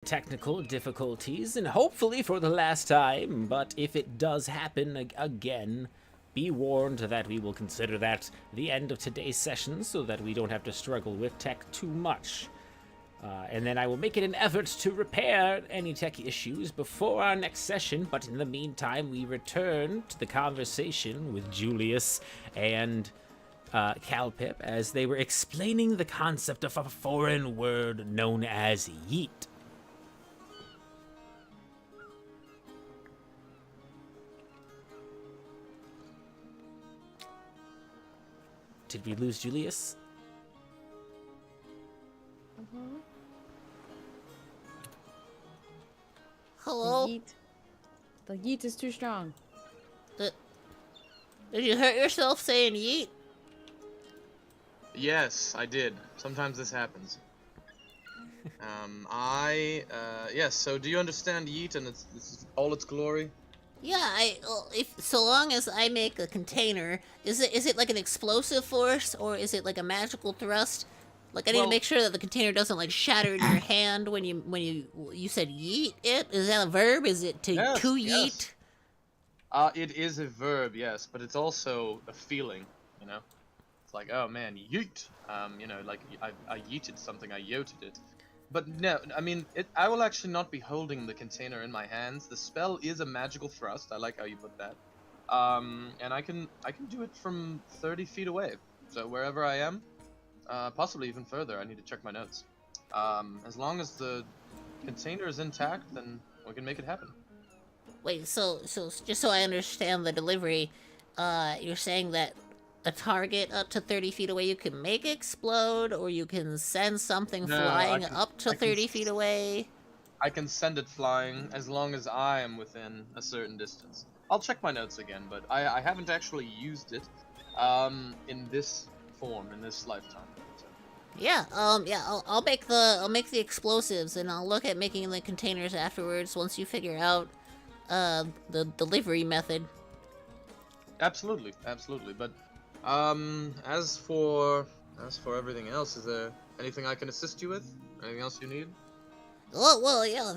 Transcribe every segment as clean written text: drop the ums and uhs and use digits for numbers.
technical difficulties, and hopefully for the last time, but if it does happen again, be warned that we will consider that the end of today's session so that we don't have to struggle with tech too much. And then I will make it an effort to repair any tech issues before our next session, but in the meantime, we return to the conversation with Julius and Calpip as they were explaining the concept of a foreign word known as yeet. Did we lose Julius? Hello? The yeet is too strong. Did you hurt yourself saying yeet? Yes, I did. Sometimes this happens. Yes, so do you understand yeet and it's all its glory? Yeah, if so long as I make a container, is it like an explosive force or is it like a magical thrust? Like I need to make sure that the container doesn't like shatter in your hand when you said yeet it. Is that a verb? Is it to yeet? It is a verb, yes, but it's also a feeling, you know? It's like, oh man, yeet. Like I yeeted something, I yoted it. But no, I mean, I will actually not be holding the container in my hands. The spell is a magical thrust. I like how you put that. And I can do it from 30 feet away. So wherever I am, possibly even further. I need to check my notes. As long as the container is intact, then we can make it happen. Wait, so just so I understand the delivery, you're saying that a target up to 30 feet away you can make explode, or you can send something flying up to 30 feet away? I can send it flying as long as I am within a certain distance. I'll check my notes again, but I haven't actually used it in this form, in this lifetime. So. Yeah, I'll make the explosives, and I'll look at making the containers afterwards once you figure out the delivery method. Absolutely, but as for everything else, is there anything I can assist you with? Anything else you need? Well, yeah.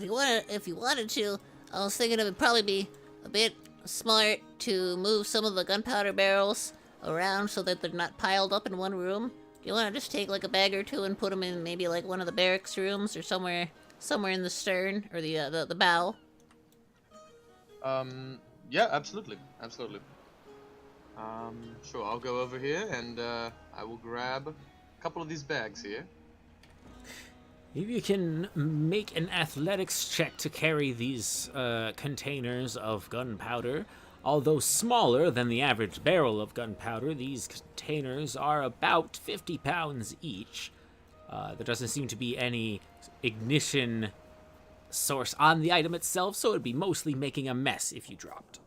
If you wanted to, I was thinking it would probably be a bit smart to move some of the gunpowder barrels around so that they're not piled up in one room. Do you want to just take like a bag or two and put them in maybe like one of the barracks rooms or somewhere in the stern or the bow? Yeah, absolutely. Sure, I'll go over here and I will grab a couple of these bags here. If you can make an athletics check to carry these containers of gunpowder, although smaller than the average barrel of gunpowder, these containers are about 50 pounds each. There doesn't seem to be any ignition source on the item itself, so it'd be mostly making a mess if you dropped.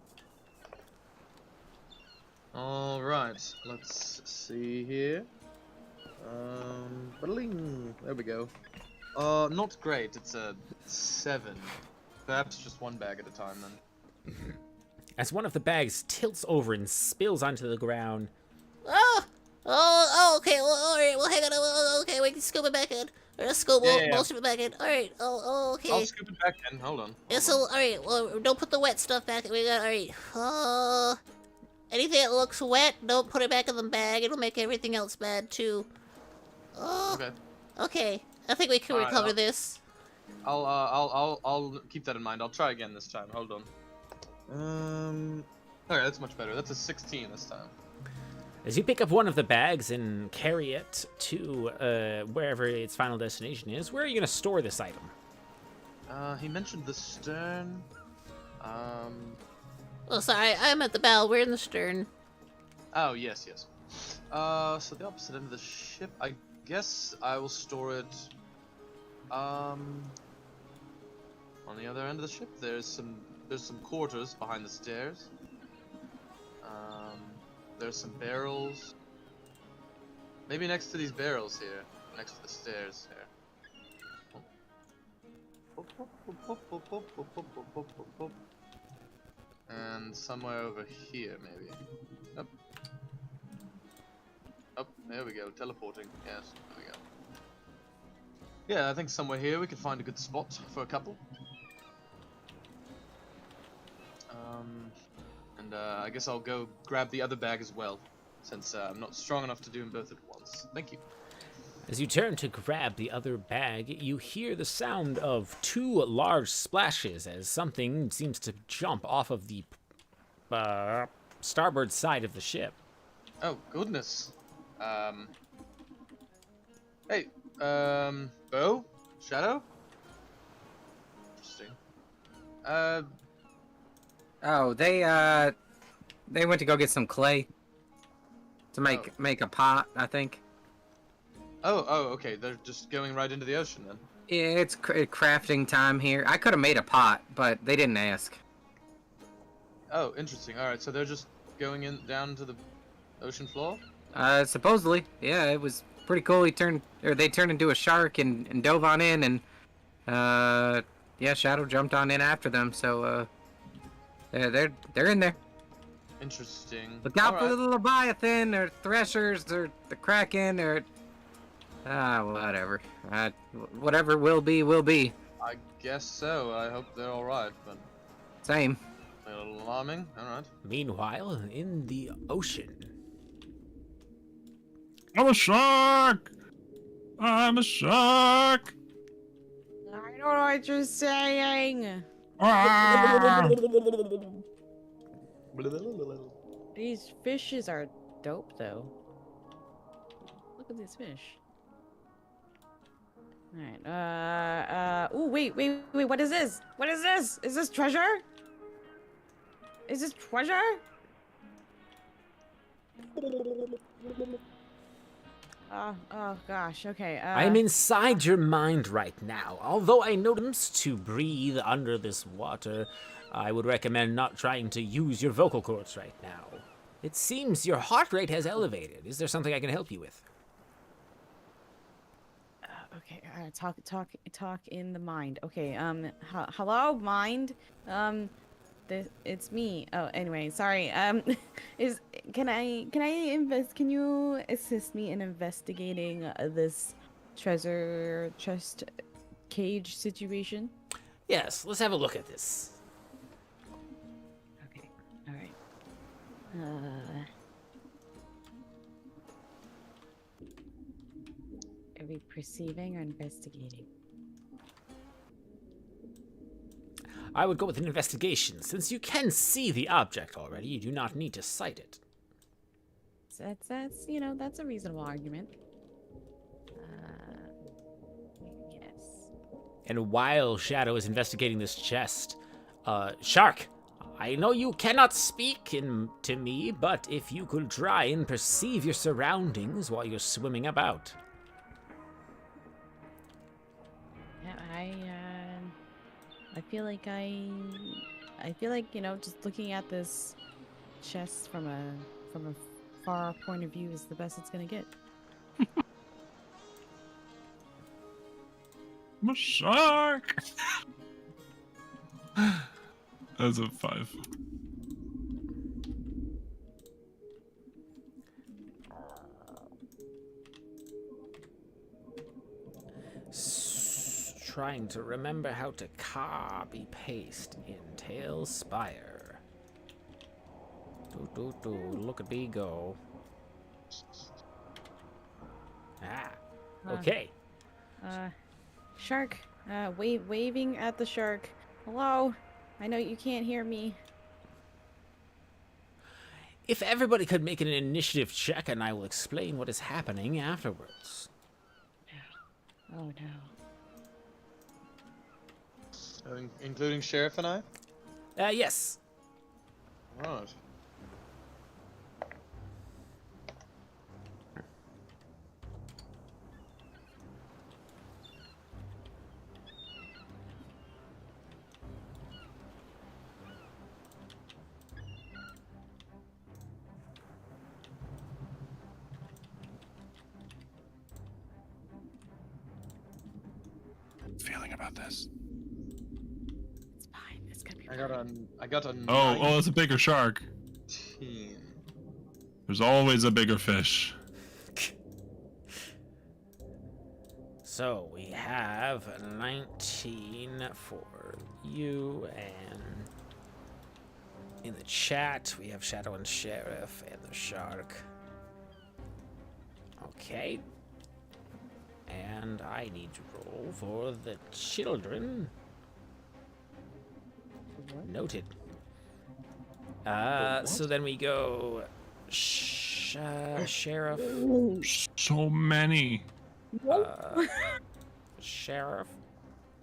Alright, let's see here. There we go. Not great, it's a 7. Perhaps just one bag at a time then. As one of the bags tilts over and spills onto the ground. Okay, well, alright, well, hang on, okay, we can scoop it back in. Let's scoop most of it back in. Alright, okay. I'll scoop it back in, hold on. Alright, well, don't put the wet stuff back. We got, alright, anything that looks wet, don't put it back in the bag. It'll make everything else bad, too. Okay. I think we can recover this. I'll keep that in mind. I'll try again this time. Hold on. Okay, that's much better. That's a 16 this time. As you pick up one of the bags and carry it to wherever its final destination is, where are you going to store this item? He mentioned the stern. Oh, sorry, I'm at the bow. We're in the stern. Oh, yes. So the opposite end of the ship, I guess I will store it, on the other end of the ship. There's some quarters behind the stairs. There's some barrels. Maybe next to these barrels here, next to the stairs here. And somewhere over here, maybe. Oh, there we go. Teleporting. Yes, there we go. Yeah, I think somewhere here we could find a good spot for a couple. And I guess I'll go grab the other bag as well, since I'm not strong enough to do them both at once. Thank you. As you turn to grab the other bag, you hear the sound of 2 large splashes as something seems to jump off of the starboard side of the ship. Oh, goodness. Hey, Bo? Shadow? Interesting. Oh, they went to go get some clay to make a pot, I think. Oh, okay. They're just going right into the ocean then. Yeah, it's crafting time here. I could have made a pot, but they didn't ask. Oh, interesting. All right, so they're just going in down to the ocean floor. Supposedly, yeah, it was pretty cool. They turned into a shark and dove on in, and yeah, Shadow jumped on in after them. So they're in there. Interesting. Look out for Alright. the Leviathan or Threshers or the Kraken or whatever. Whatever will be, will be. I guess so. I hope they're all right, but Same. a little alarming. All right. Meanwhile, in the ocean. I'm a shark! I'm a shark! I don't know what you're saying. Ah! These fishes are dope, though. Look at these fish. Alright, ooh, wait, what is this? What is this? Is this treasure? Is this treasure? Oh gosh, okay, I'm inside your mind right now. Although I know to breathe under this water, I would recommend not trying to use your vocal cords right now. It seems your heart rate has elevated. Is there something I can help you with? Okay, talk in the mind. Okay, hello, mind? It's me. Oh, anyway, sorry. Can you assist me in investigating this treasure chest cage situation? Yes, let's have a look at this. Okay, all right. Are we perceiving or investigating? I would go with an investigation. Since you can see the object already, you do not need to sight it. That's that's a reasonable argument. Yes. And while Shadow is investigating this chest, Shark, I know you cannot speak to me, but if you could try and perceive your surroundings while you're swimming about. Yeah, I feel like just looking at this chest from a far point of view is the best it's gonna get. I'm a shark! That's a 5. Trying to remember how to copy paste in Tail Spire. Look at me go. Okay. Shark, waving at the shark. Hello, I know you can't hear me. If everybody could make an initiative check, and I will explain what is happening afterwards. Oh no. Including Sheriff and I? Yes. Right. Feeling about this. It's fine. It's gonna be I got a Oh, it's a bigger shark. 19. There's always a bigger fish. So we have 19 for you, and in the chat we have Shadow and Sheriff and the Shark. Okay. And I need to roll for the children. Noted. So then we go Sheriff, So many. Sheriff,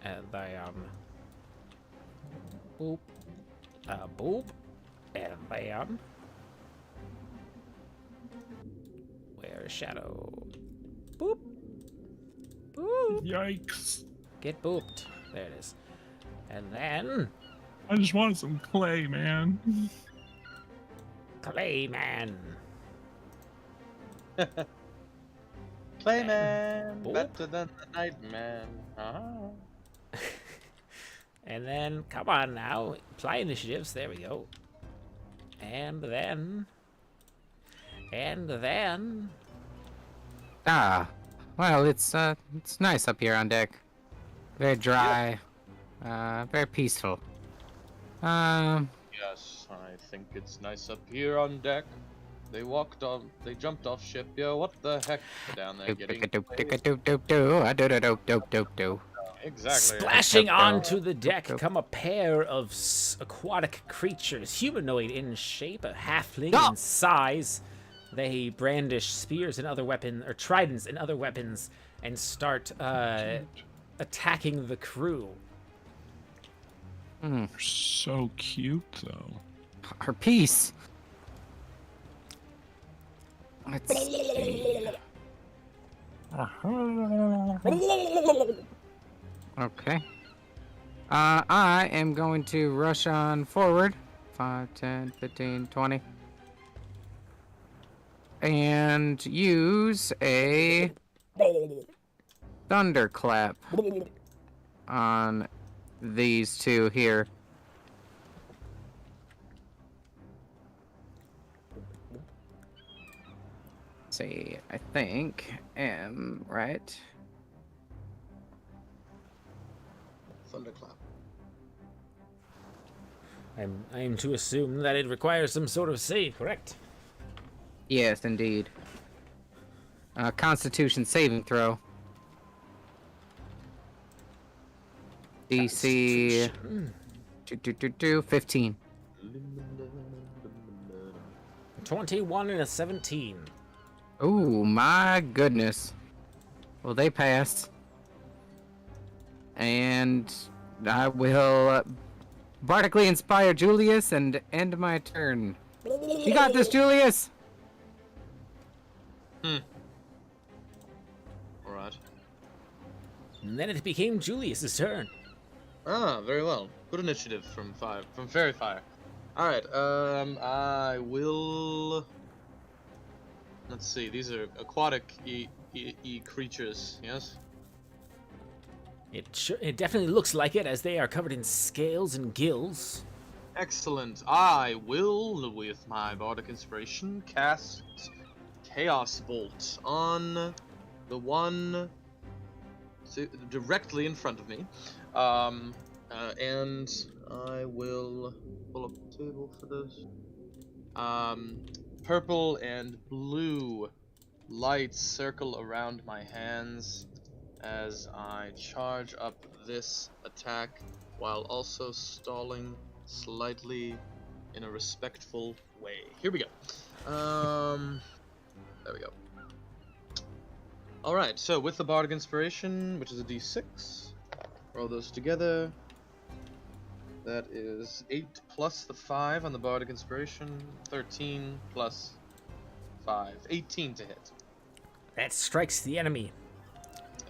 and boop, boop, and bam. Where's Shadow? Boop, boop. Yikes. Get booped. There it is. And then I just want some clay, man. Clayman. Clayman, Boop. better than the Nightman. Ah. And then, come on now, apply initiatives. There we go. And then. Ah, well, it's nice up here on deck. Very dry, very peaceful. Yes, I think it's nice up here on deck. They jumped off ship. Yo, what the heck? They're down there getting exactly. Splashing onto the deck come a pair of aquatic creatures, humanoid in shape, a halfling in size. They brandish spears and other weapons, or tridents and other weapons, and start attacking the crew. They're so cute, though. Her piece. Let's see. Okay. I am going to rush on forward. 5, 10, 15, 20. And use a thunderclap on these two here. Let's see, I think am right. Thunderclap. I'm to assume that it requires some sort of save, correct? Yes, indeed. Constitution saving throw. DC 15. 21 and a 17. Oh my goodness. Well, they passed. And I will bardically inspire Julius and end my turn. You got this, Julius! Alright. And then it became Julius's turn. Ah, very well. Good initiative from Fairy Fire. Alright, I will... Let's see, these are aquatic creatures, yes? It definitely looks like it, as they are covered in scales and gills. Excellent. I will, with my Bardic Inspiration, cast Chaos Bolt on the one directly in front of me. And I will pull up the table for this. Purple and blue lights circle around my hands as I charge up this attack while also stalling slightly in a respectful way. Here we go. There we go. Alright, so with the Bardic Inspiration, which is a d6, roll those together. That is 8 plus the 5 on the Bardic Inspiration, 13 plus 5, 18 to hit. That strikes the enemy.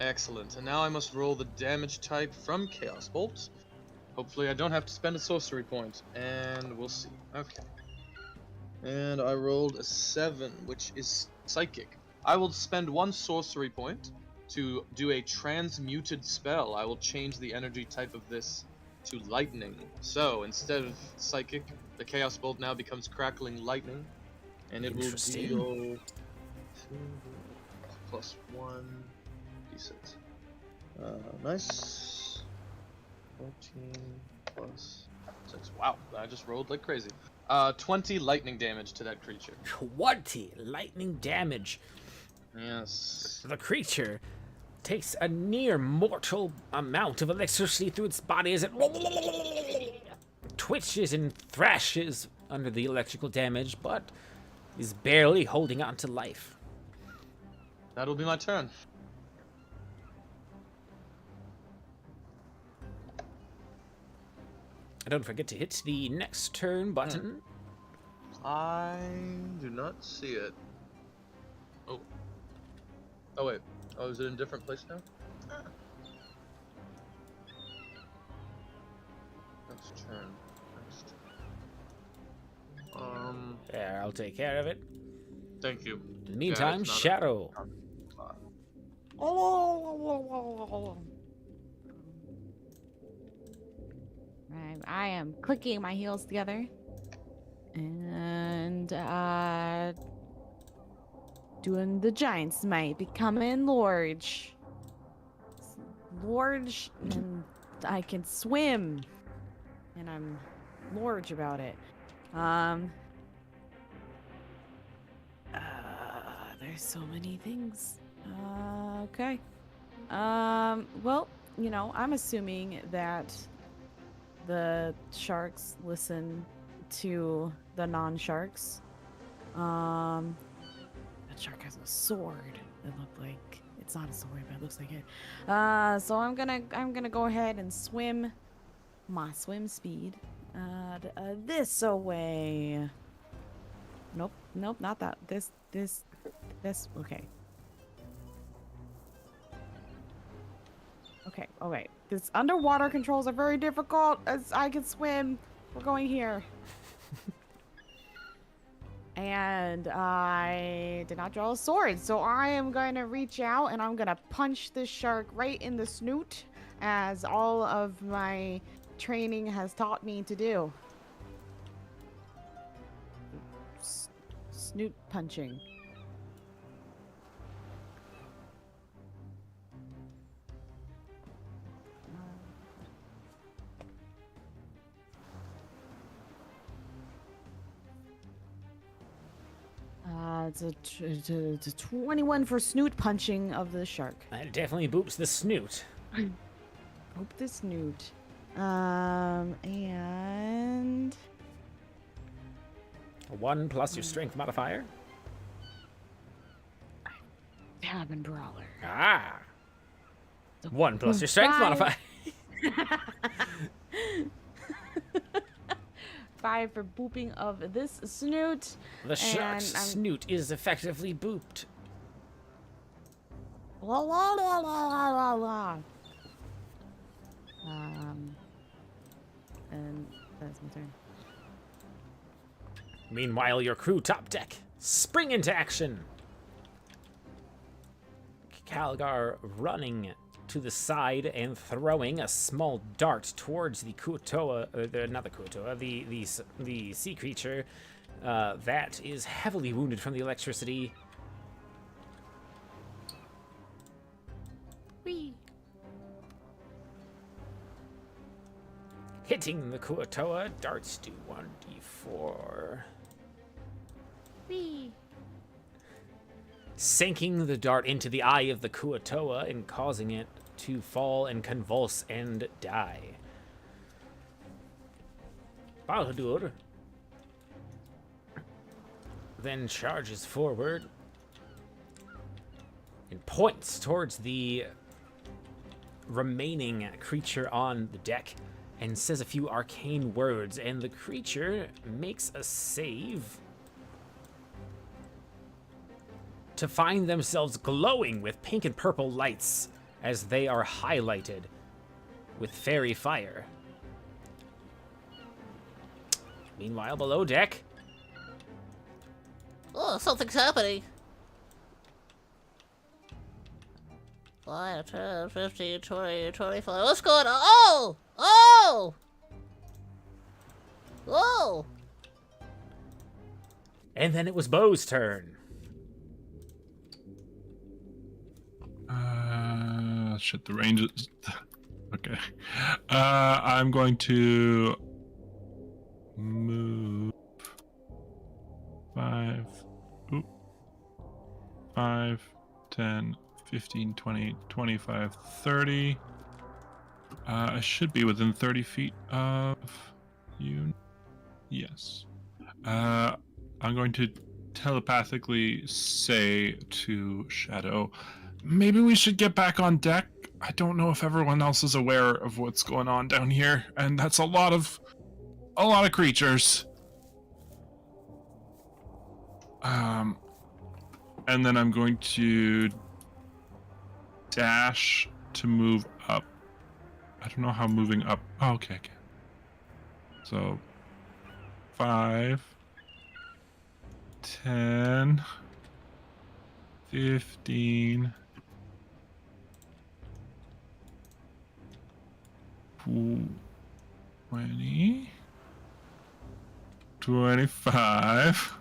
Excellent, and now I must roll the damage type from Chaos Bolt. Hopefully I don't have to spend a sorcery point, and we'll see. Okay. And I rolled a 7, which is Psychic. I will spend 1 sorcery point to do a transmuted spell. I will change the energy type of this to lightning. So instead of Psychic, the Chaos Bolt now becomes Crackling Lightning, and it will deal 2 plus 1 d6. Nice. 14 plus 6. Wow, I just rolled like crazy. 20 lightning damage to that creature. 20 lightning damage. Yes. The creature takes a near mortal amount of electricity through its body as it twitches and thrashes under the electrical damage, but is barely holding on to life. That'll be my turn. Don't forget to hit the next turn button. I do not see it. Oh. Oh wait. Oh, is it in a different place now? Next turn. There, I'll take care of it. Thank you. In the meantime, it's not a- Shadow. I am clicking my heels together. And, doing the giant smite, becoming large. Large, and I can swim. And I'm large about it. There's so many things. Okay. Well, you know, I'm assuming that the sharks listen to the non-sharks. That shark has a sword. It looked like it's not a sword, but it looks like it. So I'm gonna go ahead and swim my swim speed. This away. Nope, not that. This. Okay. Okay. This underwater controls are very difficult as I can swim. We're going here. And I did not draw a sword, so I am going to reach out and I'm going to punch this shark right in the snoot, as all of my training has taught me to do. Snoot punching. It's a 21 for snoot punching of the shark. That definitely boops the snoot. Hope the snoot. And... 1 plus your strength modifier. Cabin brawler. Ah! 1 plus your strength 5. modifier. 5 for booping of this snoot. The shark's And I'm- snoot is effectively booped. La la la la la la la. And that's my turn. Meanwhile, your crew top deck spring into action. Calgar running to the side and throwing a small dart towards the Kuotoa, not the Kuotoa, the sea creature that is heavily wounded from the electricity. Whee! Hitting the Kuotoa, darts do 1d4. Whee! Sinking the dart into the eye of the Kuotoa and causing it to fall and convulse and die. Balhadur then charges forward and points towards the remaining creature on the deck and says a few arcane words, and the creature makes a save to find themselves glowing with pink and purple lights as they are highlighted with fairy fire. Meanwhile, below deck, Oh, something's happening. 5, 10, 15, 20, 25. What's going on? Oh! Oh! Whoa! and then it was Bo's turn. Shit, the range is... Okay. I'm going to move 5, 10, 15, 20, 25, 30. I should be within 30 feet of you. Yes. I'm going to telepathically say to Shadow, maybe we should get back on deck. I don't know if everyone else is aware of what's going on down here, and that's a lot of creatures. And then I'm going to dash to move up. I don't know how moving up. Oh, okay. So 5, 10, 15, 20, 25.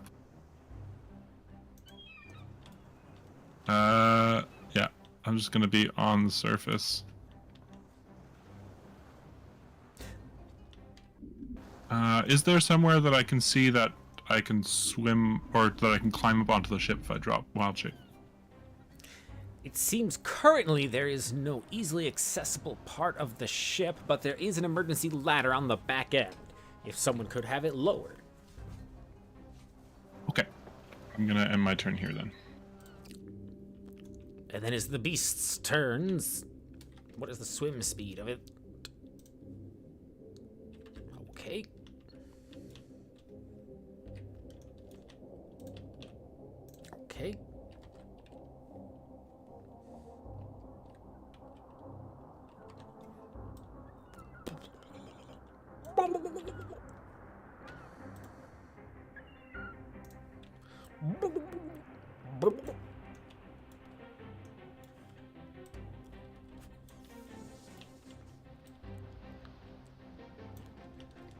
Yeah, I'm just gonna be on the surface. Is there somewhere that I can see that I can swim or that I can climb up onto the ship if I drop wild shape? It seems currently there is no easily accessible part of the ship, but there is an emergency ladder on the back end, if someone could have it lowered. Okay. I'm gonna end my turn here then. And then as the beast's turns, what is the swim speed of it? Okay. Okay.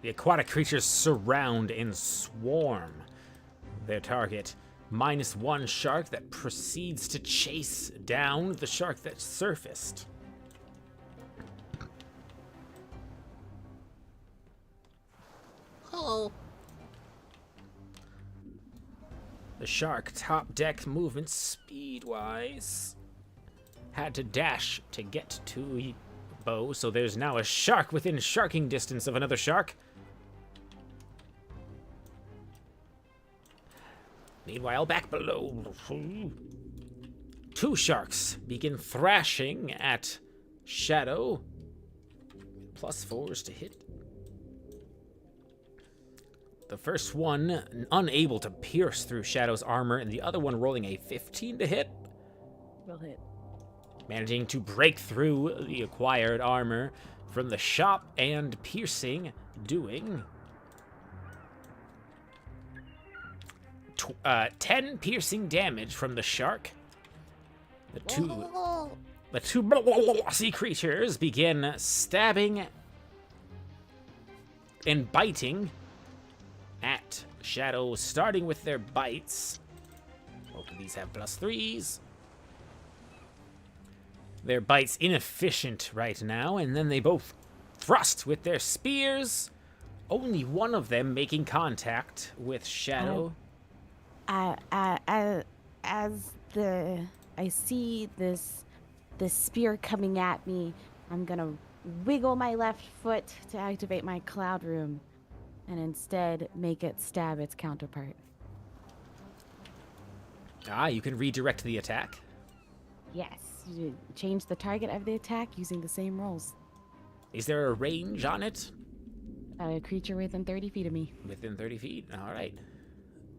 The aquatic creatures surround and swarm their target. -1 shark that proceeds to chase down the shark that surfaced. Oh. The shark, top deck movement speed-wise, had to dash to get to Bo, so there's now a shark within sharking distance of another shark. Meanwhile, back below, 2 sharks begin thrashing at Shadow. +4s to hit. The first one unable to pierce through Shadow's armor, and the other one rolling a 15 to hit. Will hit. Managing to break through the acquired armor from the shop and piercing, doing 10 piercing damage from the shark. The two sea creatures begin stabbing and biting at Shadow, starting with their bites. Both of these have +3s. Their bites inefficient right now, and then they both thrust with their spears. Only one of them making contact with Shadow. I see this spear coming at me, I'm gonna wiggle my left foot to activate my cloud room, and instead make it stab its counterpart. You can redirect the attack. Yes, you change the target of the attack using the same rolls. Is there a range on it? A creature within 30 feet of me. Within 30 feet? All right.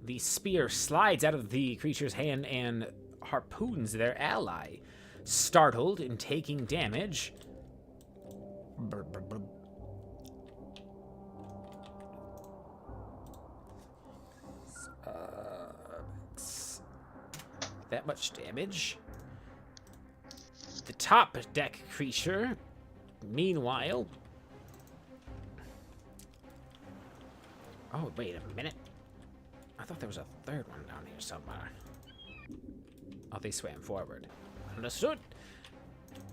The spear slides out of the creature's hand and harpoons their ally. Startled and taking damage. That much damage. The top deck creature, meanwhile... Oh, wait a minute. I thought there was a third one down here somewhere. Oh, they swam forward. Understood.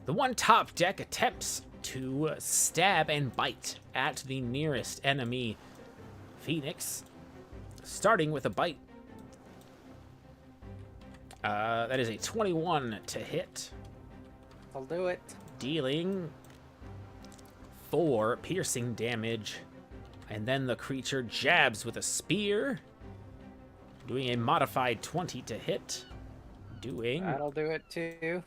The one top deck attempts to stab and bite at the nearest enemy Phoenix, starting with a bite. That is a 21 to hit, I'll do it. dealing 4 piercing damage. And then the creature jabs with a spear, doing a modified 20 to hit, doing That'll do it too.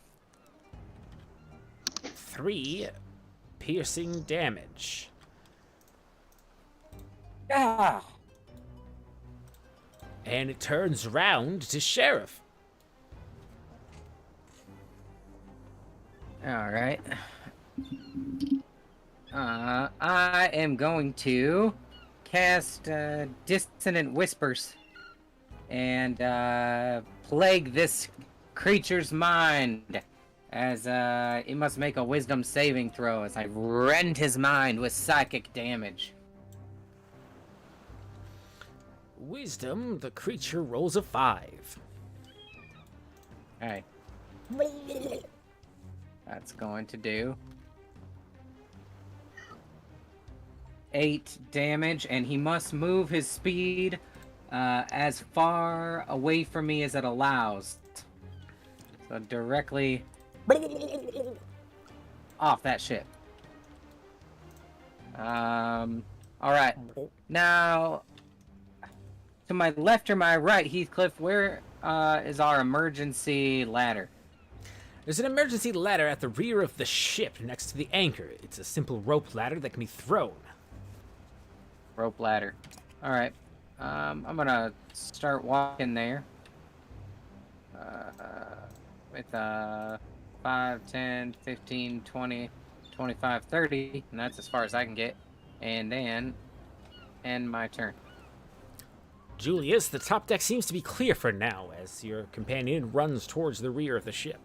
3 piercing damage. Ah. And it turns round to Sheriff. All right. I am going to cast Dissonant Whispers and plague this creature's mind as it must make a Wisdom saving throw as I rend his mind with psychic damage. Wisdom, the creature rolls a 5. Alright. That's going to do 8 damage, and he must move his speed as far away from me as it allows. So directly off that ship. Alright. Now, to my left or my right, Heathcliff, where is our emergency ladder? There's an emergency ladder at the rear of the ship next to the anchor. It's a simple rope ladder that can be thrown. Rope ladder. Alright. I'm gonna start walking there. With 5, 10, 15, 20, 25, 30. And that's as far as I can get. And then end my turn. Julius, the top deck seems to be clear for now as your companion runs towards the rear of the ship.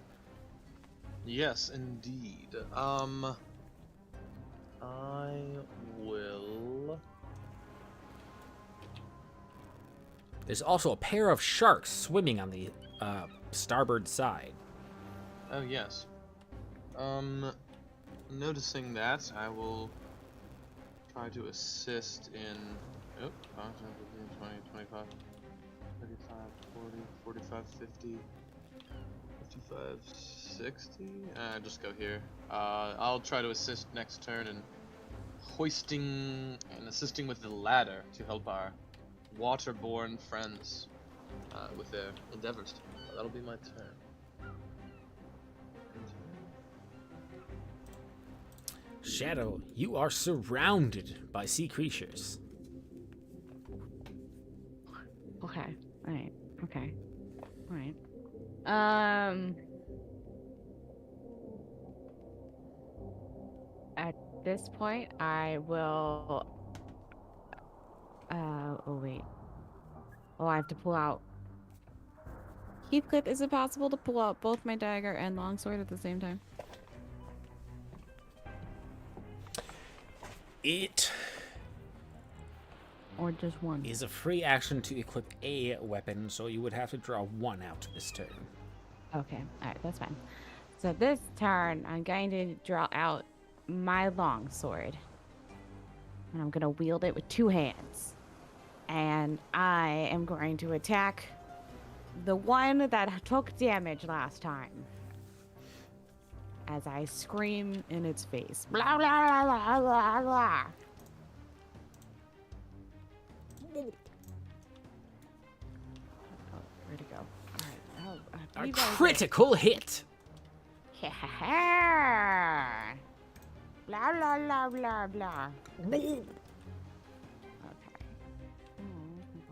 Yes, indeed. I will. There's also a pair of sharks swimming on the starboard side. Oh, yes. Noticing that, I will try to assist in. Oh, 5, 10, 15, 20, 25, 35, 40, 45, 50, 55, 60. Just go here. I'll try to assist next turn in hoisting and assisting with the ladder to help our waterborne friends with their endeavors. That'll be my turn. Shadow, you are surrounded by sea creatures. Okay. Alright. Okay. Alright. At this point, I will. Oh, wait. Oh, I have to pull out. Heathcliff, is it possible to pull out both my dagger and longsword at the same time? It Or just one? is a free action to equip a weapon, so you would have to draw one out this turn. Okay, alright, that's fine. So this turn, I'm going to draw out my longsword. And I'm going to wield it with 2 hands. And I am going to attack the one that took damage last time. As I scream in its face. Blah, blah, blah, blah, blah. Oh, where'd it go? Alright, A critical hit! blah, blah, blah, blah, blah. Okay. Oh,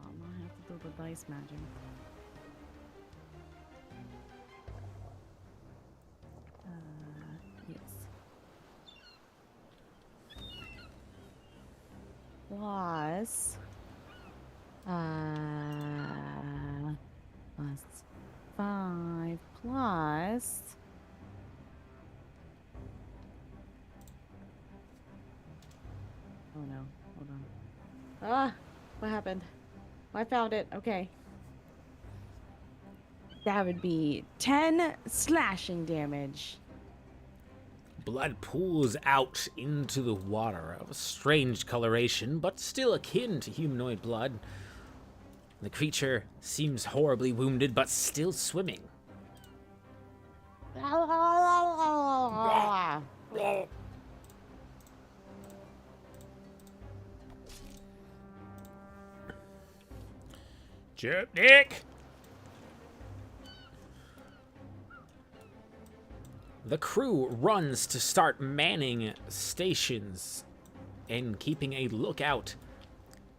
I'm gonna have to do the dice magic. Yes. Plus, plus 5 plus. Oh no, hold on. Ah, what happened? I found it, okay. That would be 10 slashing damage. Blood pools out into the water of a strange coloration, but still akin to humanoid blood. The creature seems horribly wounded, but still swimming. Chirp, Dick! The crew runs to start manning stations and keeping a lookout.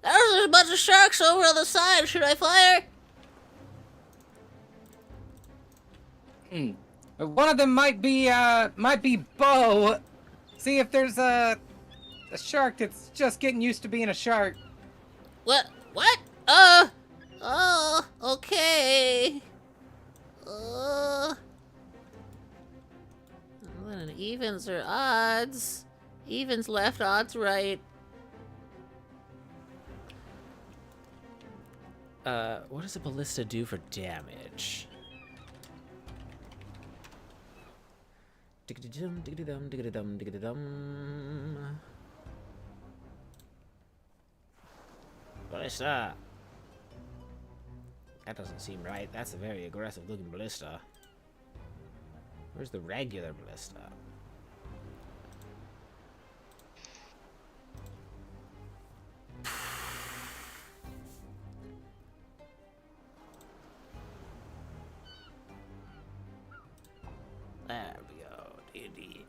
There's a bunch of sharks over on the side. Should I fire? One of them might be Bo. See if there's a shark that's just getting used to being a shark. What? Oh, okay. Then evens or odds. Evens left, odds right. What does a ballista do for damage? Diggity-dum, diggity-dum, diggity-dum, diggity-dum. Ballista. That doesn't seem right. That's a very aggressive looking ballista. Where's the regular ballista? There we go. D&D.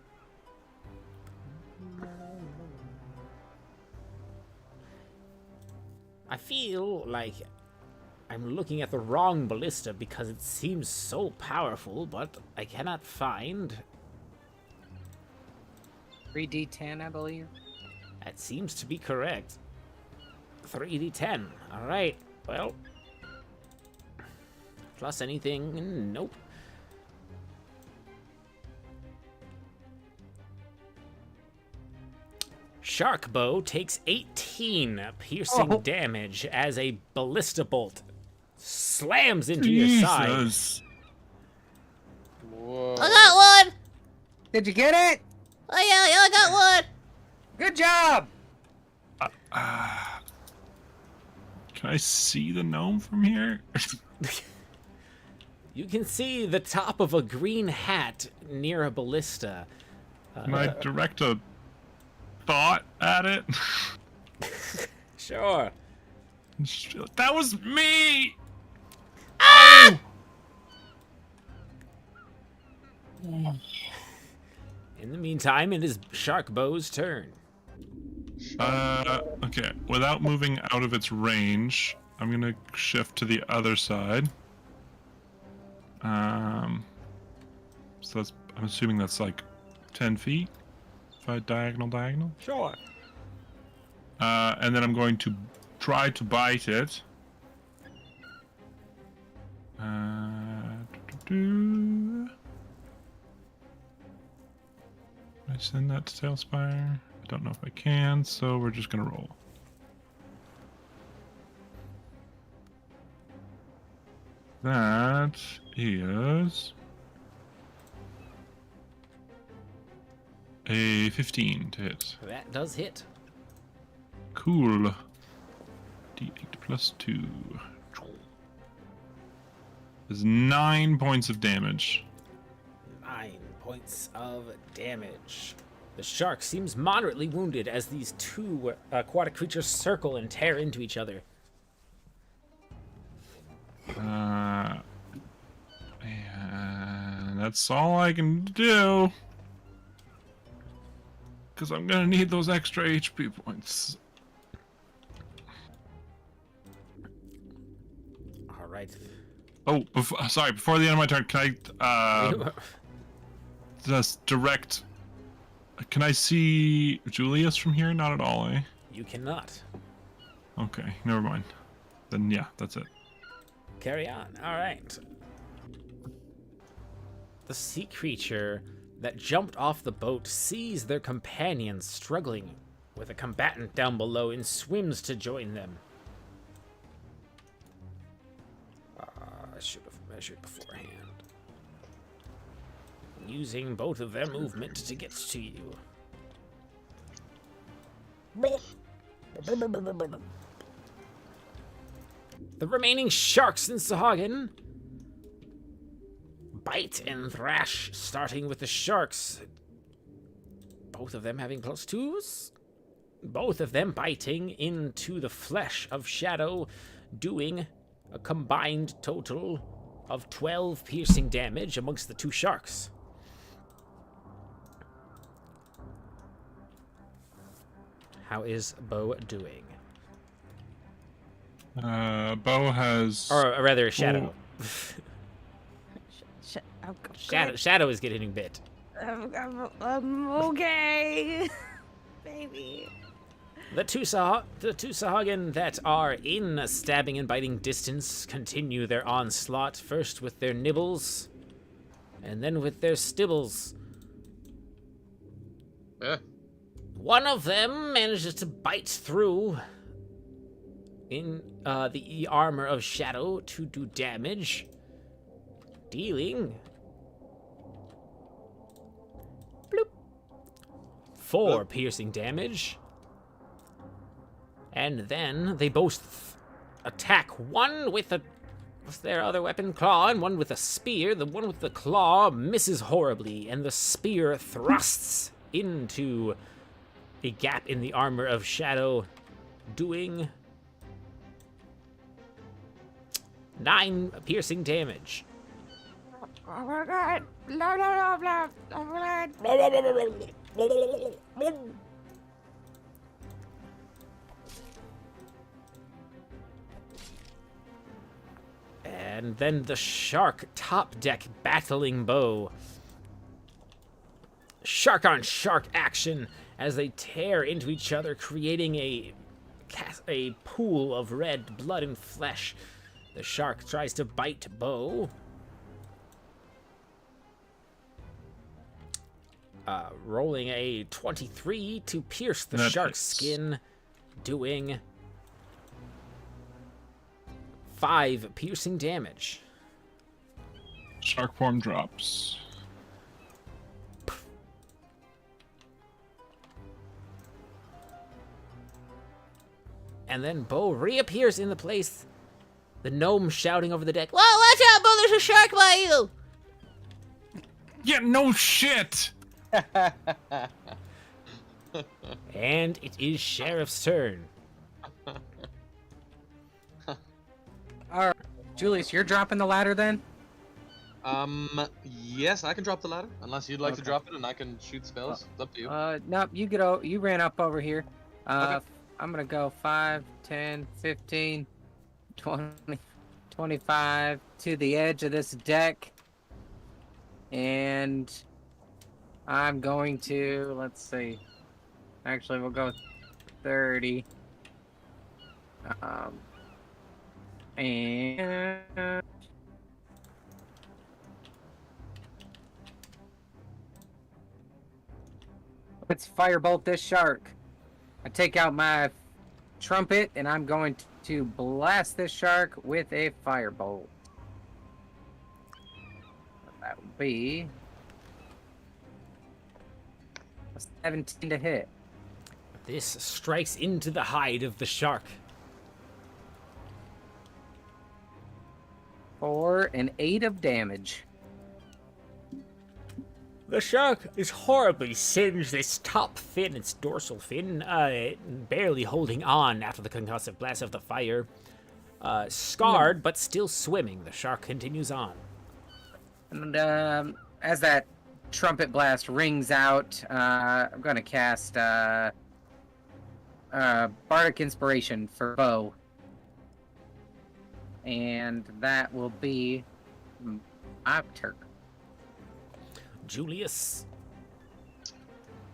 I feel like I'm looking at the wrong ballista because it seems so powerful, but I cannot find. 3d10, I believe. That seems to be correct. 3d10. All right. Well, plus anything? Nope. Shark Bow takes 18 piercing damage as a ballista bolt slams into your side. Jesus. Whoa. I got one. Did you get it? Oh yeah, I got one. Good job. Can I see the gnome from here? You can see the top of a green hat near a ballista. Can I direct a thought at it? Sure. That was me! In the meantime, it is Shark Bow's turn. Okay. Without moving out of its range, I'm gonna shift to the other side. So that's, I'm assuming that's like 10 feet. If I diagonal. Sure. And then I'm going to try to bite it. Can I send that to Tailspire? I don't know if I can, so we're just gonna roll. That is a 15 to hit. That does hit. Cool. D8 plus 2. There's 9 points of damage. 9 points of damage. The shark seems moderately wounded as these two aquatic creatures circle and tear into each other. And that's all I can do. Because I'm going to need those extra HP points. All right. Oh, sorry, before the end of my turn, can I just direct... Can I see Julius from here? Not at all, eh? You cannot. Okay, never mind. Then yeah, that's it. Carry on. All right. The sea creature that jumped off the boat sees their companions struggling with a combatant down below and swims to join them. I should have measured beforehand. using both of their movement to get to you. The remaining sharks in Sahagin bite and thrash, starting with the sharks. Both of them having +2s. Both of them biting into the flesh of Shadow, doing a combined total of 12 piercing damage amongst the two sharks. How is Bo doing? Bo has. Or rather, Shadow. Oh, Shadow is getting bit. I'm okay, baby. The two Sahagin that are in stabbing and biting distance continue their onslaught, first with their nibbles, and then with their stibbles. One of them manages to bite through in the armor of Shadow to do damage, dealing 4 piercing damage. And then they both attack, one with what's their other weapon? Claw, and one with a spear. The one with the claw misses horribly, and the spear thrusts into a gap in the armor of Shadow, doing 9 piercing damage. Oh my god. No. Oh my god. And then the shark top deck battling Bo. Shark on shark action as they tear into each other, creating a pool of red blood and flesh. The shark tries to bite Bo. Rolling a 23 to pierce the That shark's hits. skin, doing 5 piercing damage. Shark form drops. And then Bo reappears in the place. The gnome shouting over the deck, Whoa, watch out, Bo, there's a shark by you! Yeah, no shit! and it is Sheriff's turn. All right, Julius, you're dropping the ladder then? Yes, I can drop the ladder, unless you'd like to Okay. drop it and I can shoot spells. It's up to you. No, you ran up over here. I'm gonna go 5, 10, 15, 20, 25 to the edge of this deck. And I'm going to, let's see. Actually, we'll go 30. And let's firebolt this shark. I take out my trumpet and I'm going to blast this shark with a firebolt. That would be a 17 to hit. This strikes into the hide of the shark. For an 8 of damage. The shark is horribly singed, its top fin, its dorsal fin, barely holding on after the concussive blast of the fire. Scarred, but still swimming, the shark continues on. And as that trumpet blast rings out, I'm going to cast Bardic Inspiration for Bo. And that will be my turn. Julius.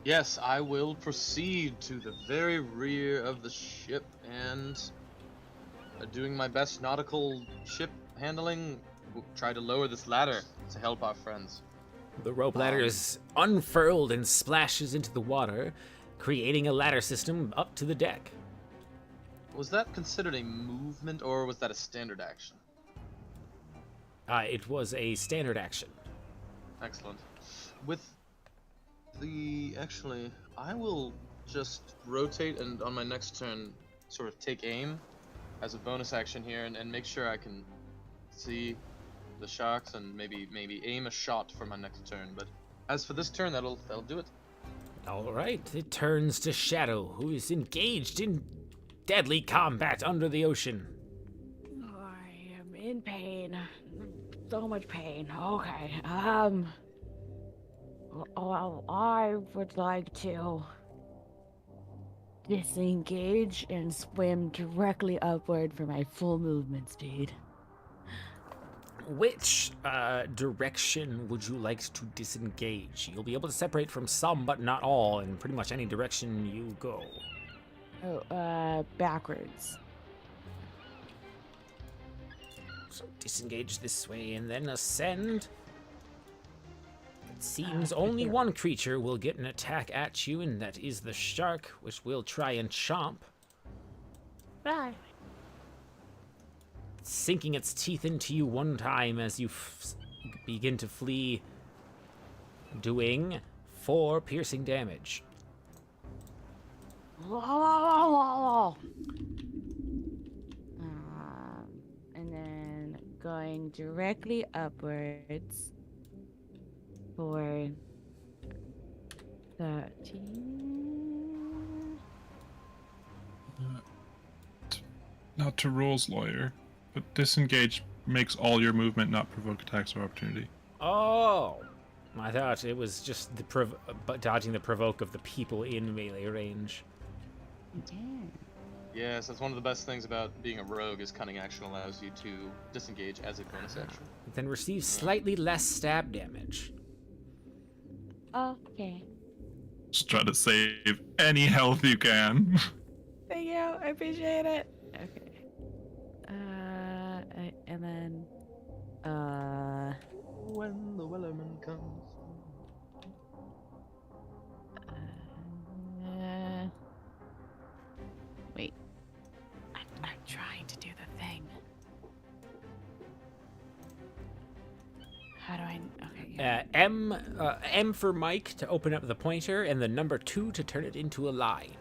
Yes, I will proceed to the very rear of the ship and, doing my best nautical ship handling, try to lower this ladder to help our friends. The rope ladder is unfurled and splashes into the water, creating a ladder system up to the deck. Was that considered a movement or was that a standard action? It was a standard action. Excellent. with the actually, I will just rotate and on my next turn, sort of take aim as a bonus action here, and make sure I can see the sharks and maybe aim a shot for my next turn. But as for this turn, that'll do it. All right, it turns to Shadow, who is engaged in deadly combat under the ocean. I am in pain. So much pain. Okay. Well, I would like to disengage and swim directly upward for my full movement speed. Which direction would you like to disengage? You'll be able to separate from some, but not all, in pretty much any direction you go. Oh, backwards. So disengage this way and then ascend. It seems only one creature will get an attack at you, and that is the shark, which will try and chomp. Bye. Sinking its teeth into you one time as you begin to flee, doing 4 piercing damage. And then going directly upwards for 13. Not to rules, lawyer, but disengage makes all your movement not provoke attacks of opportunity. Oh, I thought it was just the dodging the provoke of the people in melee range. Yes, that's one of the best things about being a rogue is cunning action allows you to disengage as a bonus action. Then receive slightly less stab damage. Okay. Just try to save any health you can. Thank you. I appreciate it. Okay. And then, When the Wellerman comes. wait. I'm trying to do the thing. How do I? Okay. Yeah. M for Mike to open up the pointer, and the number 2 to turn it into a line.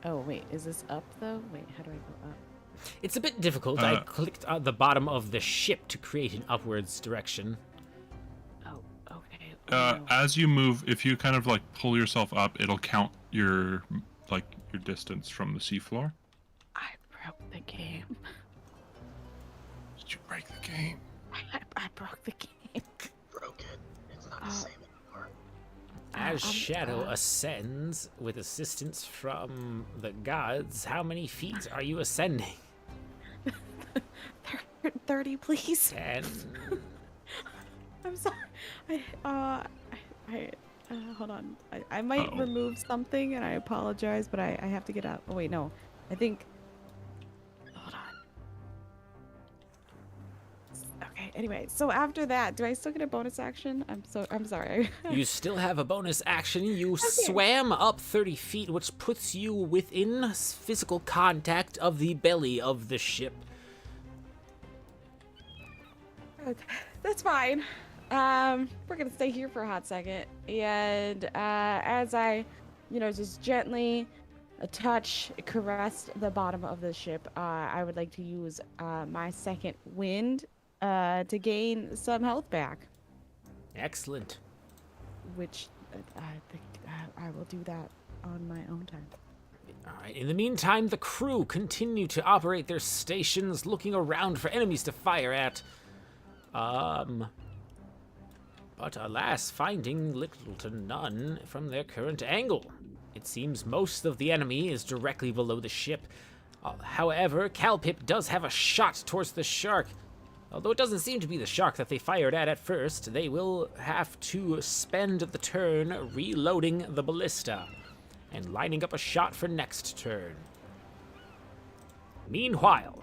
Oh wait, is this up though? Wait, how do I go up? It's a bit difficult. I clicked on the bottom of the ship to create an upwards direction. Oh, okay. As you move, if you kind of like pull yourself up, it'll count your distance from the seafloor. I broke the game. Did you break the game? I broke the game. Broke it. It's not the same anymore. As Shadow ascends with assistance from the gods, how many feet are you ascending? 30, please. 10. I'm sorry. Hold on. I might remove something, and I apologize, but I have to get out. Oh wait, no. I think. Hold on. Okay. Anyway, so after that, do I still get a bonus action? I'm sorry. You still have a bonus action. You swam up 30 feet, which puts you within physical contact of the belly of the ship. Okay, that's fine. We're gonna stay here for a hot second, and as I, just gently caress the bottom of the ship, I would like to use my second wind to gain some health back. Excellent. Which I will do that on my own time. All right. In the meantime, the crew continue to operate their stations, looking around for enemies to fire at. But alas, finding little to none from their current angle. It seems most of the enemy is directly below the ship. However, Calpip does have a shot towards the shark. Although it doesn't seem to be the shark that they fired at first, they will have to spend the turn reloading the ballista and lining up a shot for next turn. Meanwhile,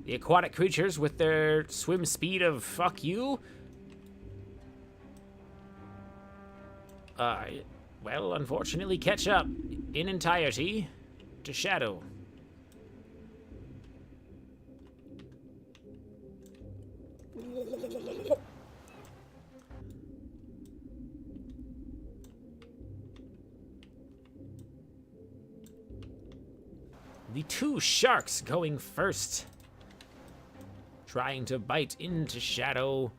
the aquatic creatures with their swim speed of fuck you, well, unfortunately catch up in entirety to Shadow. The two sharks going first. Trying to bite into Shadow.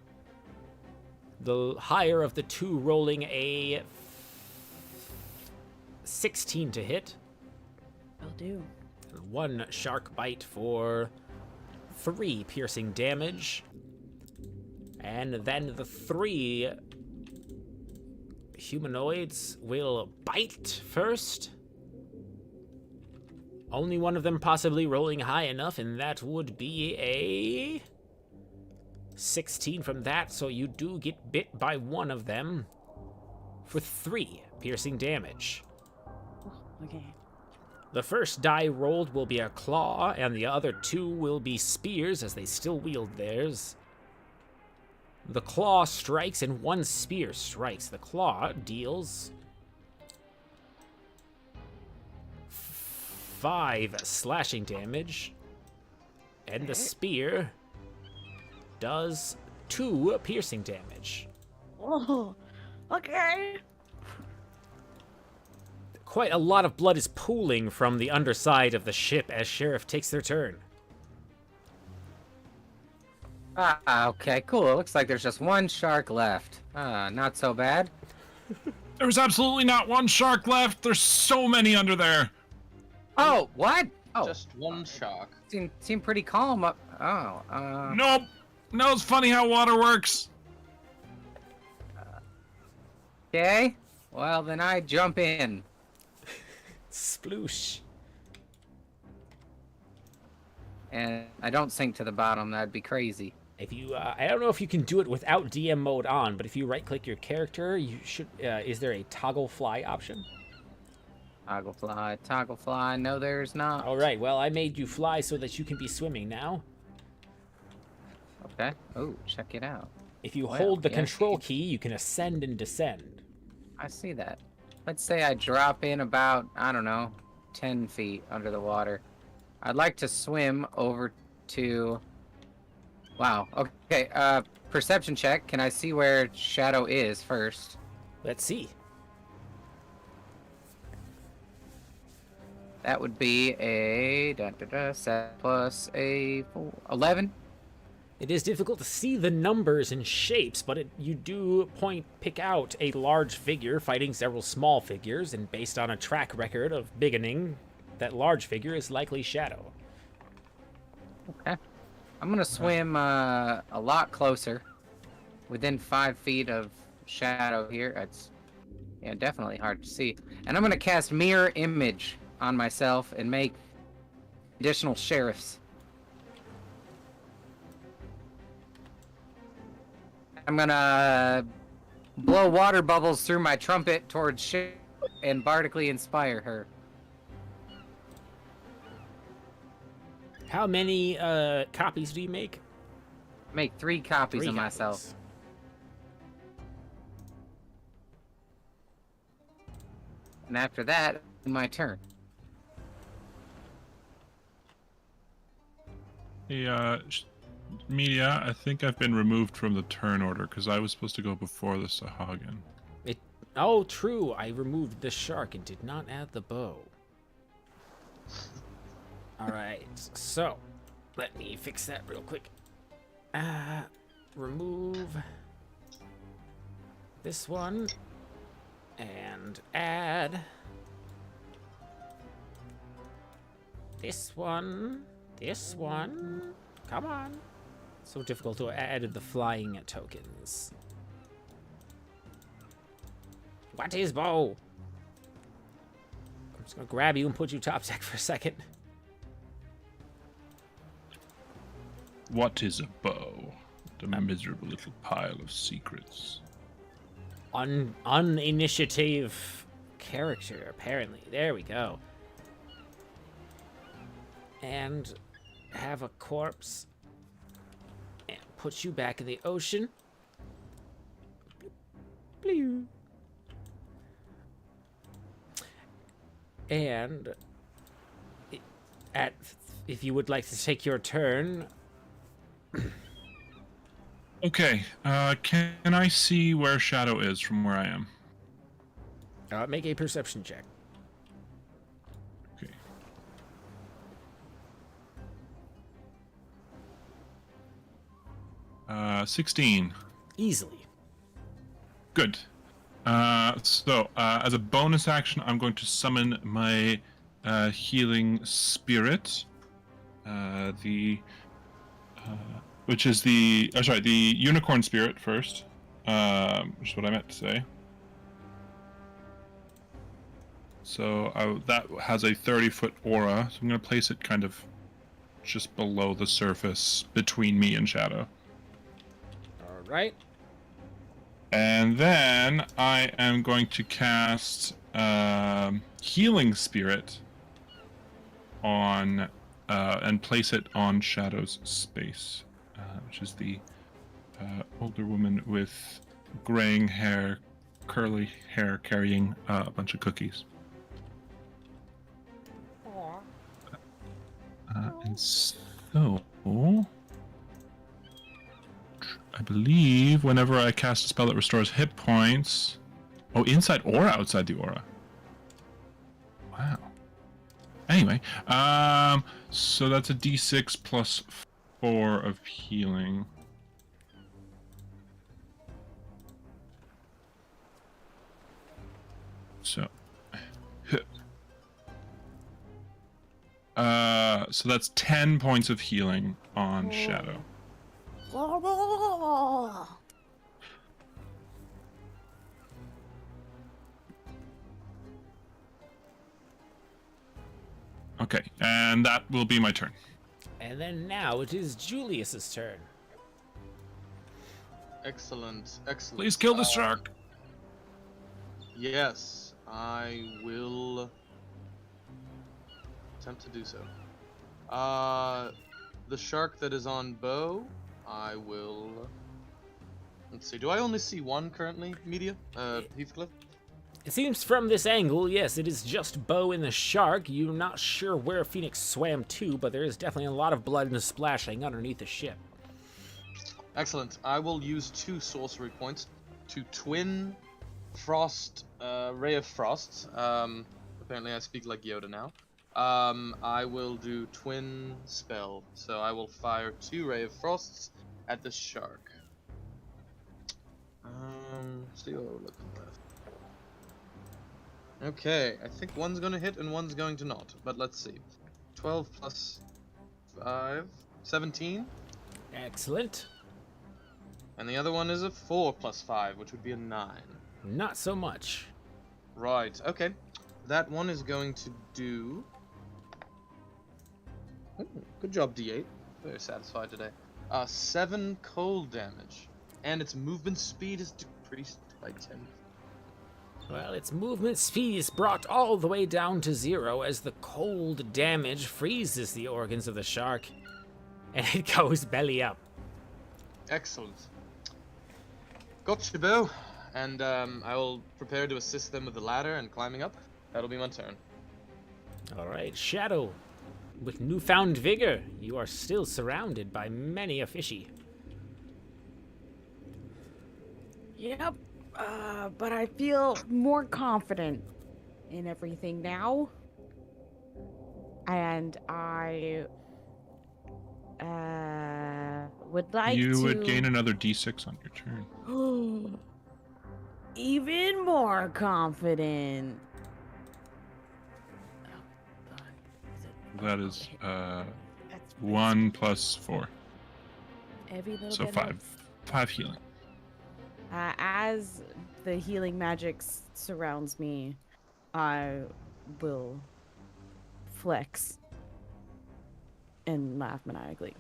The higher of the two rolling a 16 to hit. Will do. One shark bite for 3 piercing damage. And then the 3 humanoids will bite first. Only one of them possibly rolling high enough, and that would be a 16 from that, so you do get bit by one of them for 3 piercing damage. Okay. The first die rolled will be a claw, and the other 2 will be spears as they still wield theirs. The claw strikes and one spear strikes. The claw deals 5 slashing damage, and the spear does 2 piercing damage. Oh, okay. Quite a lot of blood is pooling from the underside of the ship as Sheriff takes their turn. Okay, cool. It looks like there's just one shark left. Not so bad. There's absolutely not one shark left. There's so many under there. Oh, what? Oh, Just one shark. seem pretty calm up. Oh, Nope. No, it's funny how water works. okay. Well, then I jump in. Sploosh. And I don't sink to the bottom. That'd be crazy. If you, I don't know if you can do it without DM mode on, but if you right-click your character, you should. Is there a toggle fly option? Toggle fly. No, there's not. All right. Well, I made you fly so that you can be swimming now. Okay. Oh, check it out. If you Well, hold the yeah, control key, you can ascend and descend. I see that. Let's say I drop in about, I don't know, 10 feet under the water. I'd like to swim over to... Wow. Okay. Perception check. Can I see where Shadow is first? Let's see. That would be a 7 plus a 11. It is difficult to see the numbers and shapes, but you do pick out a large figure fighting several small figures, and based on a track record of beginning, that large figure is likely Shadow. Okay. I'm gonna swim a lot closer, within 5 feet of Shadow here. It's definitely hard to see. And I'm gonna cast Mirror Image on myself and make additional sheriffs. I'm gonna blow water bubbles through my trumpet towards Shadow and bardically inspire her. How many copies do you make? Make 3 copies 3 of copies. myself. And after that, my turn. Hey, Media, I think I've been removed from the turn order because I was supposed to go before the Sahagin. Oh, true. I removed the shark and did not add the bow. All right. So, let me fix that real quick. Remove this one and add this one. This one. Come on. So difficult to add the flying tokens. What is bow? I'm just gonna grab you and put you top deck for a second. What is a bow? The miserable little pile of secrets. Uninitiative character, apparently. There we go. And have a corpse. And put you back in the ocean. Blue. And if you would like to take your turn. Okay, can I see where Shadow is from where I am? Make a perception check. Okay. 16. Easily. Good. So, as a bonus action, I'm going to summon my healing spirit. Which is the unicorn spirit first. Which is what I meant to say. So that has a 30-foot aura. So I'm going to place it kind of just below the surface between me and Shadow. All right. And then I am going to cast Healing Spirit on and place it on Shadow's space, which is the older woman with graying hair, curly hair, carrying a bunch of cookies. And so, I believe whenever I cast a spell that restores hit points... Oh, inside or outside the aura? Wow. Anyway, so that's a d6 plus 4 of healing. So... so that's 10 points of healing on Shadow. Okay, and that will be my turn. And then now it is Julius's turn. Excellent. Please kill the shark. Yes, I will attempt to do so. The shark that is on Bo, I will... Let's see, do I only see one currently, Media? Heathcliff? It seems from this angle, yes, it is just Bo and the shark. You're not sure where Phoenix swam to, but there is definitely a lot of blood and splashing underneath the ship. Excellent. I will use 2 sorcery points to twin Frost, Ray of Frosts. Apparently I speak like Yoda now. I will do twin spell. So I will fire 2 Ray of Frosts at the shark. See what we're looking at. Okay, I think one's gonna hit and one's going to not, but let's see. 12 plus 5, 17. Excellent. And the other one is a 4 plus 5, which would be a 9. Not so much. Right, okay. That one is going to do... Ooh, good job, D8. Very satisfied today. 7 cold damage. And its movement speed is decreased by 10. Well, its movement speed is brought all the way down to 0 as the cold damage freezes the organs of the shark, and it goes belly up. Excellent. Gotcha, Bo. And I will prepare to assist them with the ladder and climbing up. That'll be my turn. All right, Shadow. With newfound vigor, you are still surrounded by many a fishy. Yep. But I feel more confident in everything now. And I would like to... You would gain another d6 on your turn. Even more confident. That is That's 1 plus 4. every little So bit 5 healing. As the healing magic surrounds me, I will flex and laugh maniacally.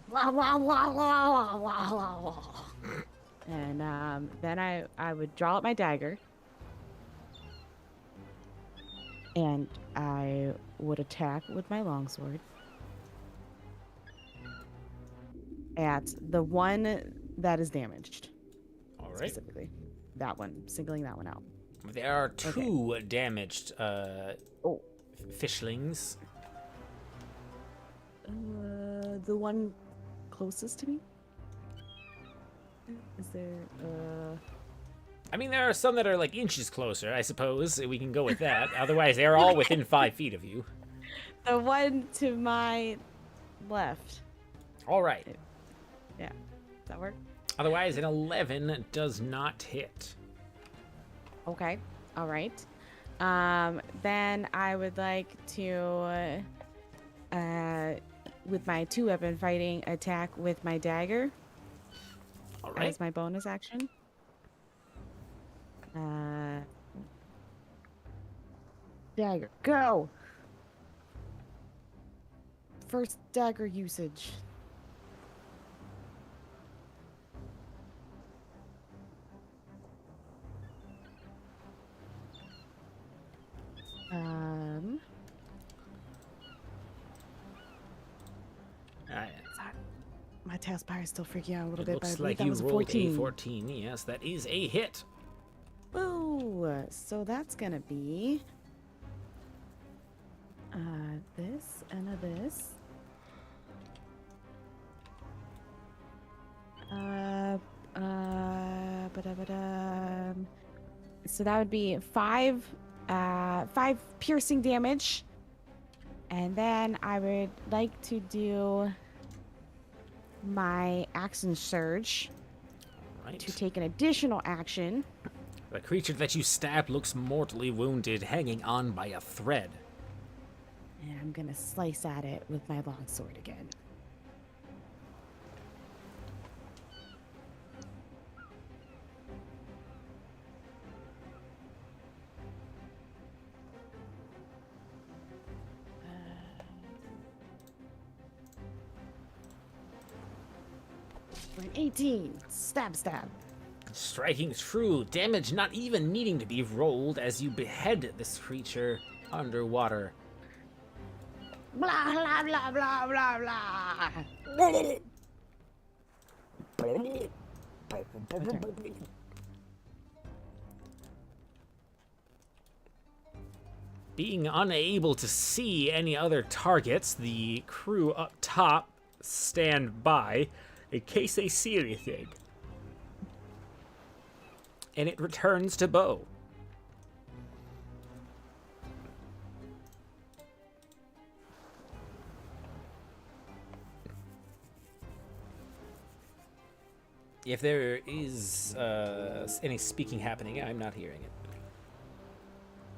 And then I would draw out my dagger, and I would attack with my longsword at the one that is damaged. All right. Specifically, that one, singling that one out. There are 2 damaged Oh. fishlings. The one closest to me? Is there, I mean, there are some that are like inches closer, I suppose. We can go with that. Otherwise, they're all within 5 feet of you. the one to my left. All right. Yeah. Does that work? Otherwise, an 11 does not hit. Okay. All right. Then I would like to, with my 2-weapon fighting, attack with my dagger All right. as my bonus action. Dagger, go! First dagger usage. Alright. My taskbar is still freaking out a little It bit, but I looks believe like that you was a rolled 14. a 14. Yes, that is a hit. Woo! So that's gonna be this and a this. So that would be 5 piercing damage. And then I would like to do my action surge Right. to take an additional action. The creature that you stabbed looks mortally wounded, hanging on by a thread. And I'm gonna slice at it with my longsword again. For an 18. Stab, stab. Striking true, damage not even needing to be rolled as you behead this creature underwater. Blah, blah, blah, blah, blah, blah. Being unable to see any other targets, the crew up top stand by in case they see anything. And it returns to Bo. If there is any speaking happening, I'm not hearing it.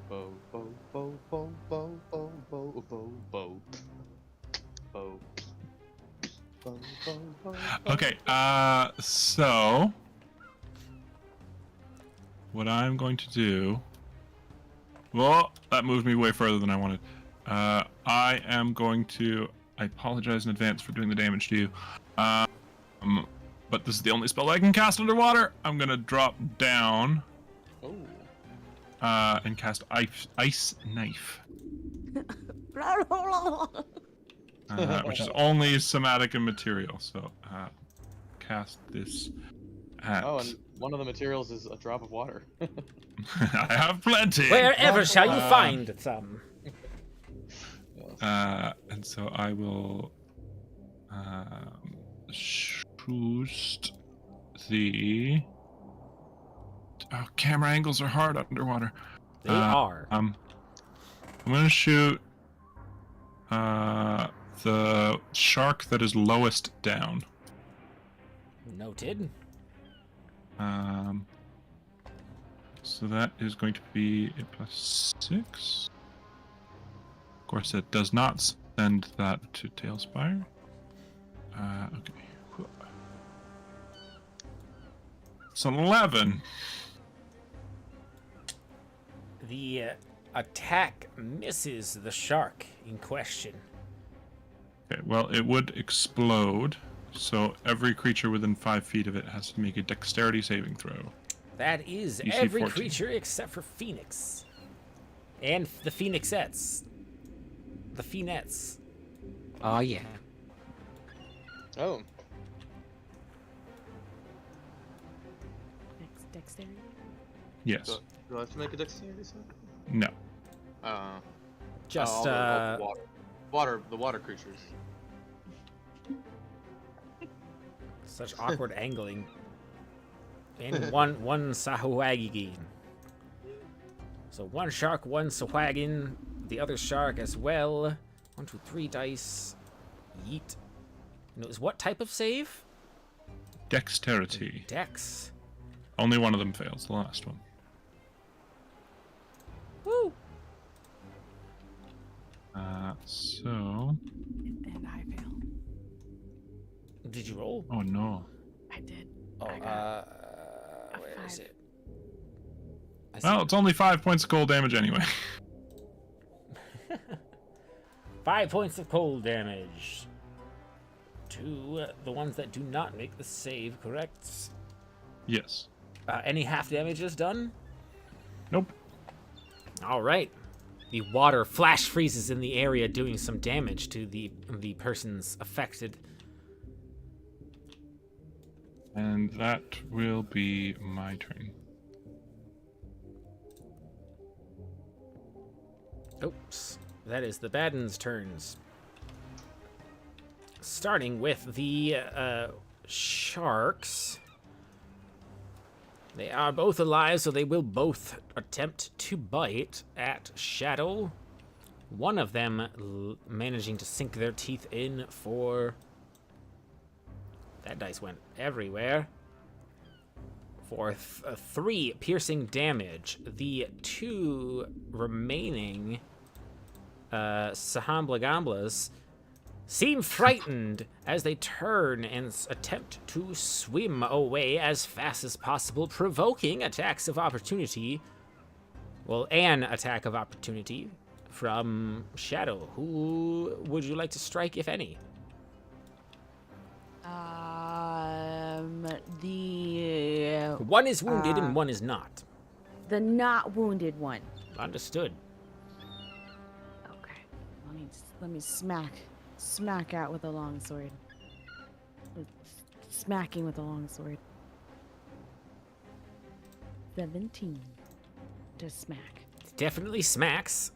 Bo, bo, bo, bo, bo, bo, bo, bo, bo. Bo. Bo, bo, bo, bo. Okay, so what I'm going to do. Well, that moved me way further than I wanted. I am going to. I apologize in advance for doing the damage to you. But this is the only spell I can cast underwater. I'm gonna drop down. Oh. And cast ice knife, which is only somatic and material. So cast this at. Oh, and one of the materials is a drop of water. I have plenty. Wherever shall you find some? And so I will shoot the. Oh, camera angles are hard underwater. They are. I'm gonna shoot the shark that is lowest down. Noted. So that is going to be a +6. Of course, it does not send that to Tailspire. Okay. It's 11. The attack misses the shark in question. Okay, well, it would explode, so every creature within 5 feet of it has to make a dexterity saving throw. That is DC every 14. creature except for Phoenix. And the Phoenixettes. The Phoenettes. Oh yeah. Oh. Next dexterity. Yes. Do I have to make a dexterity save? No. Just, all the water creatures. such awkward angling. And one Sahuagin. So one shark, one Sahuagin, the other shark as well. 1, 2, 3 dice. Yeet. And it was what type of save? dexterity. Dex. Only one of them fails, the last one. Woo! So... And I failed. Did you roll? Oh, no. I did. Oh, I got where is 5. it? I see. Well, it's only 5 points of cold damage anyway. 5 points of cold damage to the ones that do not make the save, correct? Yes. Any half damage is done? Nope. All right. The water flash freezes in the area, doing some damage to the persons affected. And that will be my turn. Oops. That is the Badden's turns. Starting with the sharks. They are both alive, so they will both attempt to bite at Shadow. One of them managing to sink their teeth in for... That dice went everywhere. For 3 piercing damage. The 2 remaining Sahambla seem frightened as they turn and attempt to swim away as fast as possible, provoking attacks of opportunity. Well, an attack of opportunity from Shadow. Who would you like to strike, if any? The One is wounded and one is not. not wounded one. Understood. Okay. Let me smack out with a long sword. Smacking with a long sword. 17 to smack. Definitely smacks.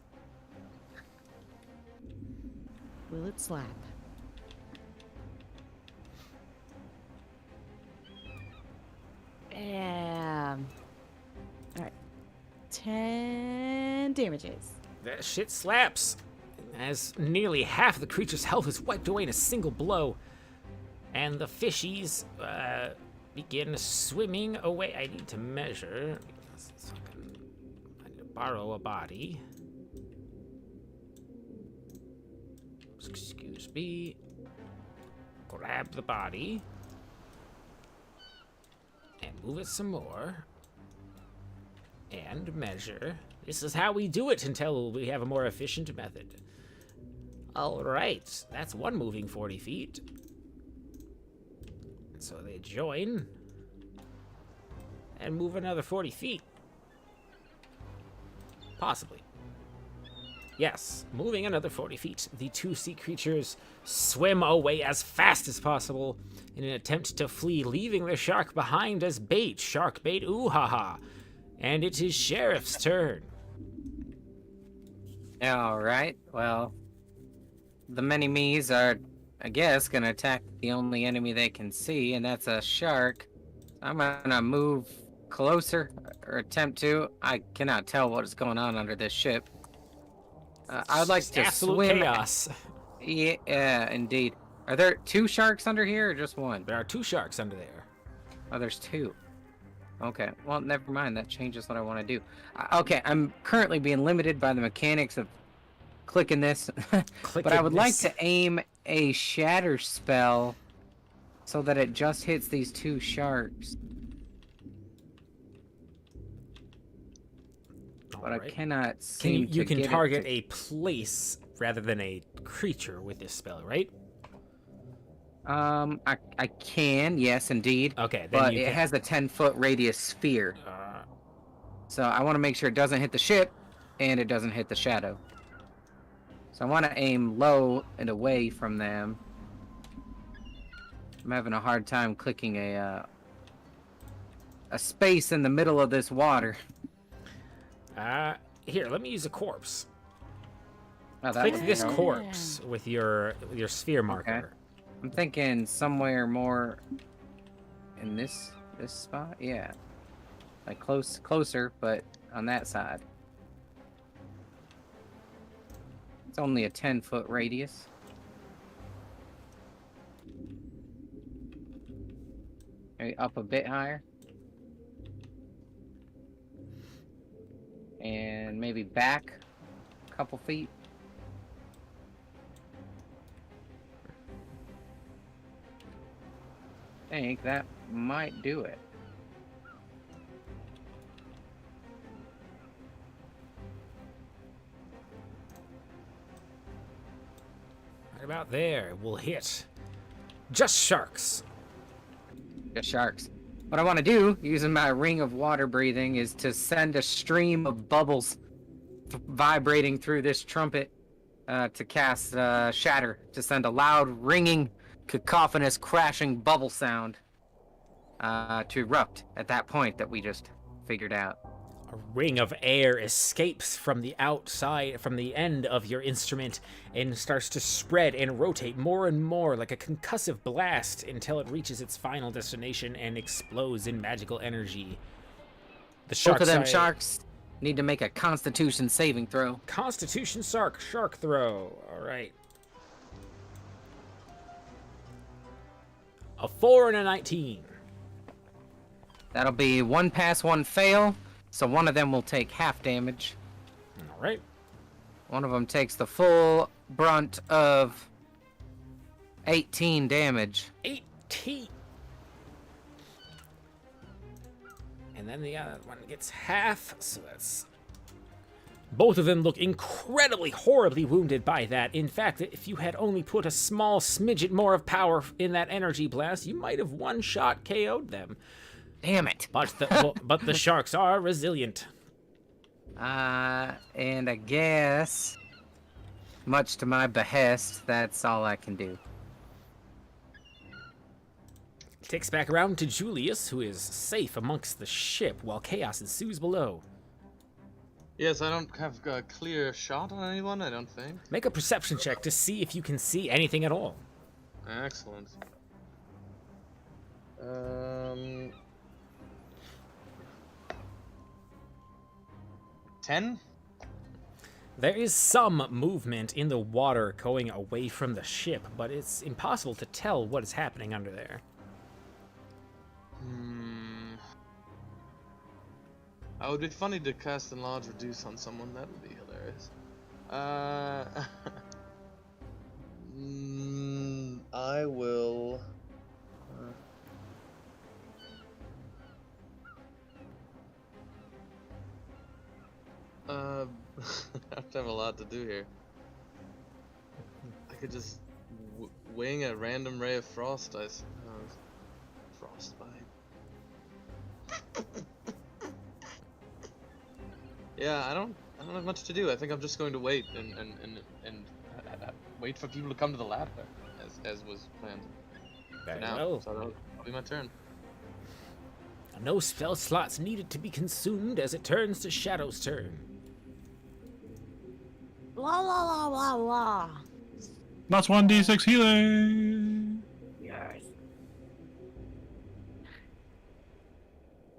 Will it slap? Alright. 10 damages. That shit slaps, as nearly half the creature's health is wiped away in a single blow. And the fishies begin swimming away. I need to measure. I need to borrow a body. Excuse me. Grab the body. And move it some more. And measure. This is how we do it until we have a more efficient method. All right, that's one moving 40 feet. So they join and move another 40 feet. Possibly. Yes, moving another 40 feet. The 2 sea creatures swim away as fast as possible in an attempt to flee, leaving the shark behind as bait. Shark bait, ooh ha ha. And it is Sheriff's turn. All right. Well, the mini-me's are, I guess, gonna attack the only enemy they can see, and that's a shark. I'm gonna move closer, or attempt to. I cannot tell what is going on under this ship. I'd like to Absolute swim. chaos. Yeah, indeed. Are there 2 sharks under here, or just 1? There are 2 sharks under there. Oh, there's 2. Okay, well, never mind. That changes what I want to do. Okay, I'm currently being limited by the mechanics of clicking this, but I would like to aim a shatter spell so that it just hits these 2 sharks. But I cannot seem to you can get it target to- a place rather than a creature with this spell, right? I can, yes, indeed. Okay, then But you it can. has a 10-foot radius sphere. So I want to make sure it doesn't hit the ship, and it doesn't hit the shadow. So I want to aim low and away from them. I'm having a hard time clicking a space in the middle of this water. Here, let me use a corpse. Oh, that Click would this help. corpse with your sphere marker. I'm thinking somewhere more in this spot. Yeah, like closer, but on that side. It's only a 10-foot radius. Maybe up a bit higher. And maybe back a couple feet. I think that might do it. Right about there, we'll hit. Just sharks. The sharks. What I want to do, using my ring of water breathing, is to send a stream of bubbles vibrating through this trumpet to cast Shatter, to send a loud, ringing, cacophonous, crashing bubble sound to erupt at that point that we just figured out. A ring of air escapes from the outside, from the end of your instrument, and starts to spread and rotate more and more like a concussive blast until it reaches its final destination and explodes in magical energy. The Both of them sharks need to make a Constitution saving throw. Constitution shark throw. All right. A 4 and a 19. That'll be 1 pass, 1 fail. So one of them will take half damage. All right. One of them takes the full brunt of 18 damage. 18. And then the other one gets half, so that's... Both of them look incredibly, horribly wounded by that. In fact, if you had only put a small smidget more of power in that energy blast, you might have one-shot KO'd them. Damn it. But the sharks are resilient. And I guess, much to my behest, that's all I can do. Takes back around to Julius, who is safe amongst the ship while chaos ensues below. Yes, I don't have a clear shot on anyone, I don't think. Make a perception check to see if you can see anything at all. Excellent. 10? There is some movement in the water going away from the ship, but it's impossible to tell what is happening under there. It would be funny to cast Enlarge Reduce on someone, that would be hilarious. I will... I have to have a lot to do here. I could just wing a random ray of frost, I suppose. Frostbite. Yeah, I don't have much to do. I think I'm just going to wait and wait for people to come to the ladder, as was planned. Very now, well. so that'll be my turn. No spell slots needed to be consumed as it turns to Shadow's turn. La la la la la. That's 1d6 healing. Yes.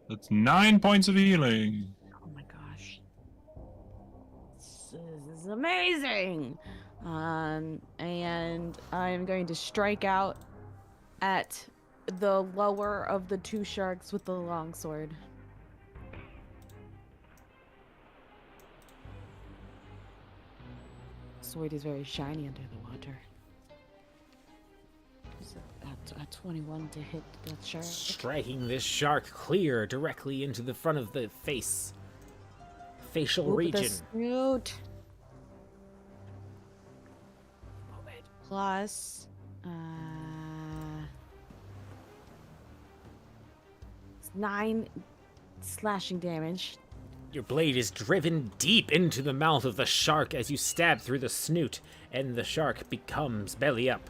That's 9 points of healing. Oh my gosh. This is amazing. And I'm going to strike out at the lower of the two sharks with the longsword. Sword is very shiny under the water. So a 21 to hit the shark. Striking this shark clear directly into the front of the face. Facial Oop, region. the snoot. Plus, 9 slashing damage. Your blade is driven deep into the mouth of the shark as you stab through the snoot, and the shark becomes belly up.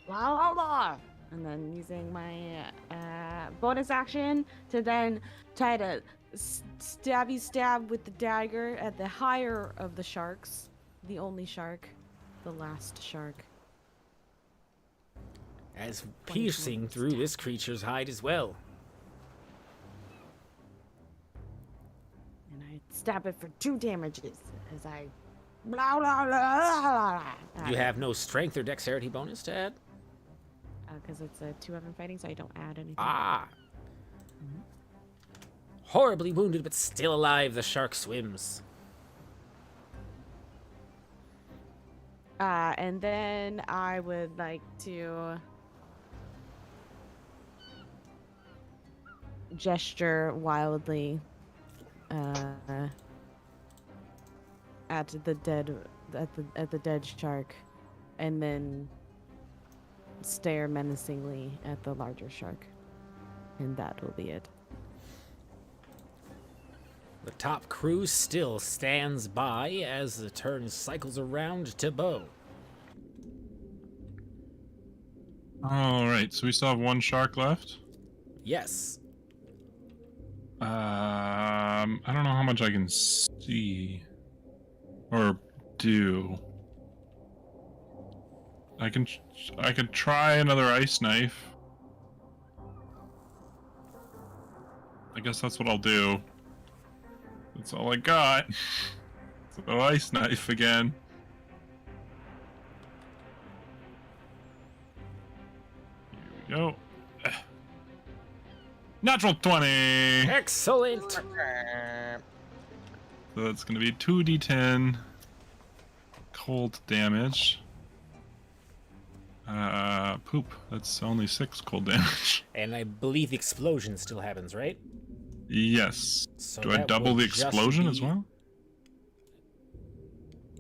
La la la! And then using my bonus action to then try to stab with the dagger at the higher of the sharks. The only shark. The last shark. As piercing through this creature's hide as well. And I stab it for 2 damages as I... Blah, blah, blah, blah, blah. You have no strength or dexterity bonus to add? because it's a 2-weapon fighting, so I don't add anything. Ah. Horribly wounded, but still alive, the shark swims. And then I would like to gesture wildly at the dead shark, and then stare menacingly at the larger shark, and that will be it. The top crew still stands by as the turn cycles around to Bo. Alright, so we still have one shark left. Yes. I don't know how much I can see. Or do. I can try another ice knife. I guess that's what I'll do. That's all I got. So ice knife again. Here we go. Natural 20! Excellent. So that's gonna be 2d10 cold damage. Poop. That's only 6 cold damage. And I believe the explosion still happens, right? Yes. So Do I that double will the just explosion as be- well?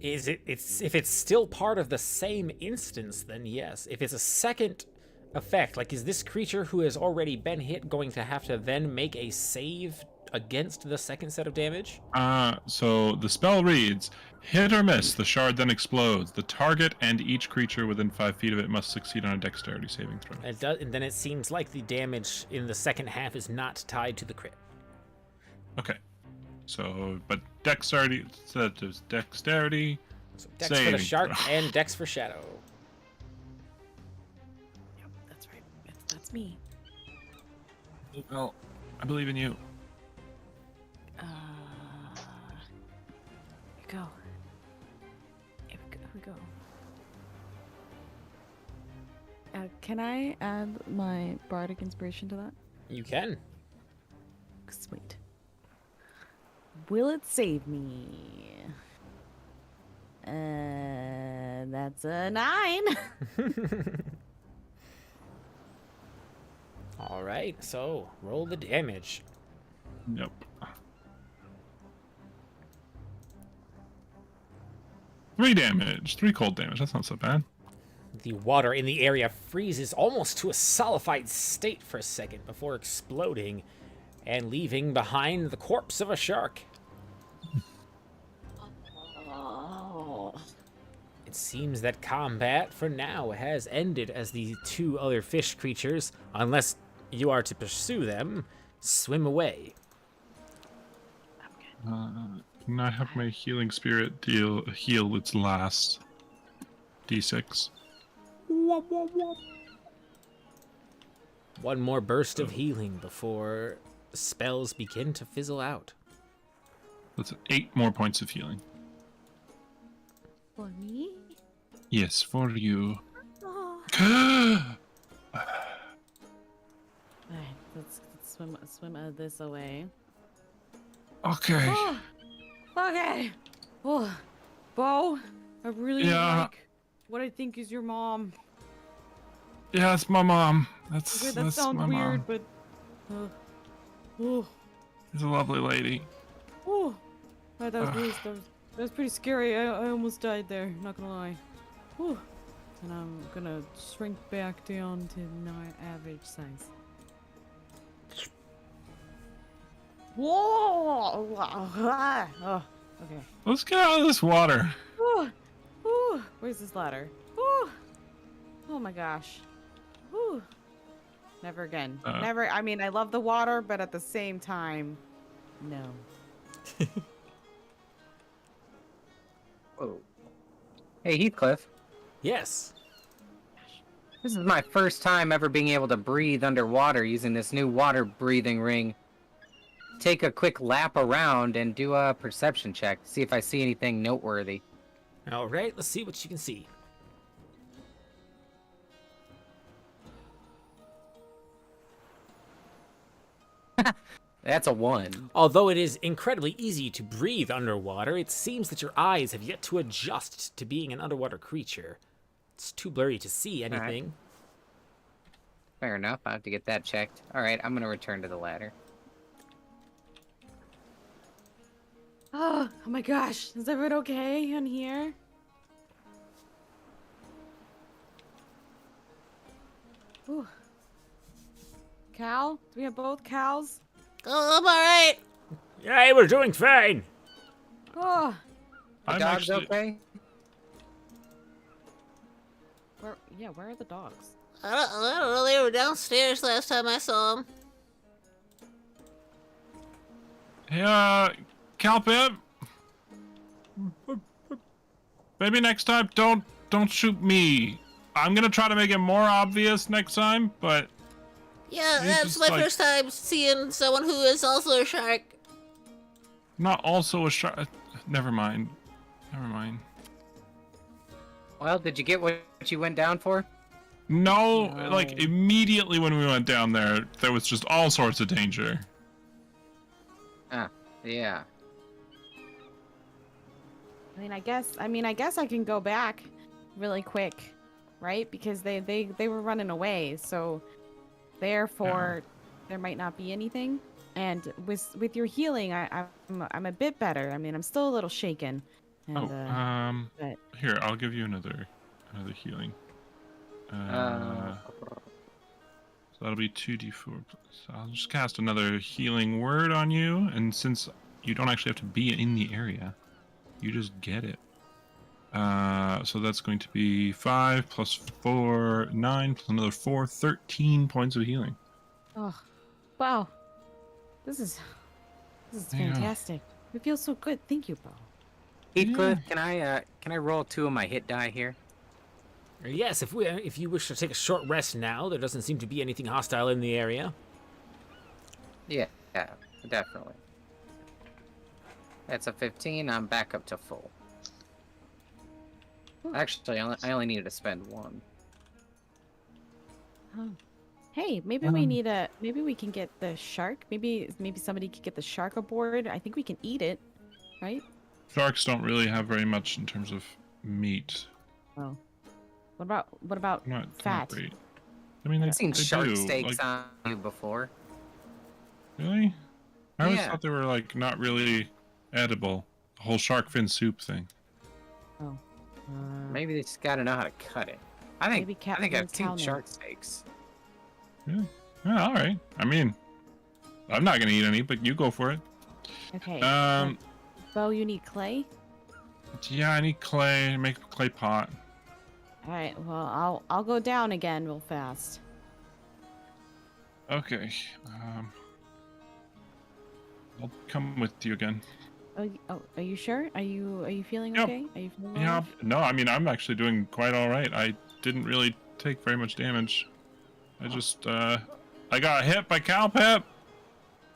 If it's still part of the same instance, then yes. If it's a second effect, like is this creature who has already been hit going to have to then make a save against the second set of damage? So the spell reads, hit or miss, the shard then explodes. The target and each creature within 5 feet of it must succeed on a dexterity saving throw. It does, and then it seems like the damage in the second half is not tied to the crit. Okay. So, but dexterity, so there's dexterity. So dex for the saving shark throw. and dex for shadow. Yep, that's right. That's me. Well, I believe in you. Here we go. Here we go. Can I add my bardic inspiration to that? You can. Sweet. Will it save me? That's a 9. All right, so roll the damage. Yep. Three damage. 3 cold damage. That's not so bad. The water in the area freezes almost to a solidified state for a second before exploding and leaving behind the corpse of a shark. It seems that combat for now has ended as the 2 other fish creatures, unless you are to pursue them, swim away. Can I have my healing spirit heal its last d6? One more burst of healing before spells begin to fizzle out. That's 8 more points of healing. For me? Yes, for you. Alright, let's swim this away. Okay. Oh, okay. Oh, Bo, I really like what I think is your mom. Yeah, it's my mom. Okay, that That's sounds my weird, mom. but oh, She's a lovely lady. oh, that was really, that was pretty scary. I almost died there. Not gonna lie. Whew. And I'm gonna shrink back down to my average size. Whoa! Oh, okay. Let's get out of this water. Ooh, ooh. Where's this ladder? Ooh. Oh my gosh. Ooh. Never again. Never. I mean, I love the water, but at the same time, no. Whoa. Hey, Heathcliff. Yes. This is my first time ever being able to breathe underwater using this new water breathing ring. Take a quick lap around and do a perception check to see if I see anything noteworthy. All right, let's see what you can see. That's a 1. Although it is incredibly easy to breathe underwater, it seems that your eyes have yet to adjust to being an underwater creature. It's too blurry to see right. anything. Fair enough. I have to get that checked. All right, I'm gonna return to the ladder. Oh my gosh, is everyone okay in here? Ooh. Cal? Do we have both Cals? Oh, I'm alright. Yeah, we're doing fine. Oh, The I'm dog's actually. okay? where are the dogs? I don't know. They were downstairs last time I saw them. Hey, Calpip. Maybe next time, don't shoot me. I'm gonna try to make it more obvious next time, but Yeah, You that's just, my like- first time seeing someone who is also a shark. not also a shark. Never mind. Never mind. Well, did you get what you went down for? No, No. like immediately when we went down there was just all sorts of danger. Yeah. I guess I can go back really quick, right? Because they were running away, so therefore there might not be anything. And with your healing, I'm a bit better. I mean, I'm still a little shaken. And, but Here, I'll give you another healing. So that'll be 2d4. So I'll just cast another healing word on you, and since you don't actually have to be in the area, you just get it. So that's going to be 5 plus 4, 9 plus another 4, 13 points of healing. oh, wow, this is There you go. fantastic. It feels so good. Thank you, Bo. Heathcliff, can I roll 2 of my hit die here? Yes, if you wish to take a short rest now, there doesn't seem to be anything hostile in the area. Yeah, definitely. That's a 15. I'm back up to full. Actually, I only needed to spend 1. Oh. Hey, maybe maybe we can get the shark. Maybe somebody could get the shark aboard. I think we can eat it, right? Sharks don't really have very much in terms of meat. Oh. What about Not fat? great. I mean, I've seen they shark do, steaks like, on you before. Really? I always Yeah. thought they were like not really edible. The whole shark fin soup thing. Oh. Maybe they just gotta know how to cut it. I think Maybe Cat I've wants seen salmon. Uh, shark steaks. Yeah. Yeah, all right. I mean, I'm not gonna eat any, but you go for it. Okay. Bo, you need clay? Yeah, I need clay. Make a clay pot. All right. Well, I'll go down again real fast. Okay. I'll come with you again. Oh, are you sure? Are you feeling Yep. okay? Are you feeling Yeah. alright? No, I mean, I'm actually doing quite all right. I didn't really take very much damage. I just, I got hit by Calpip,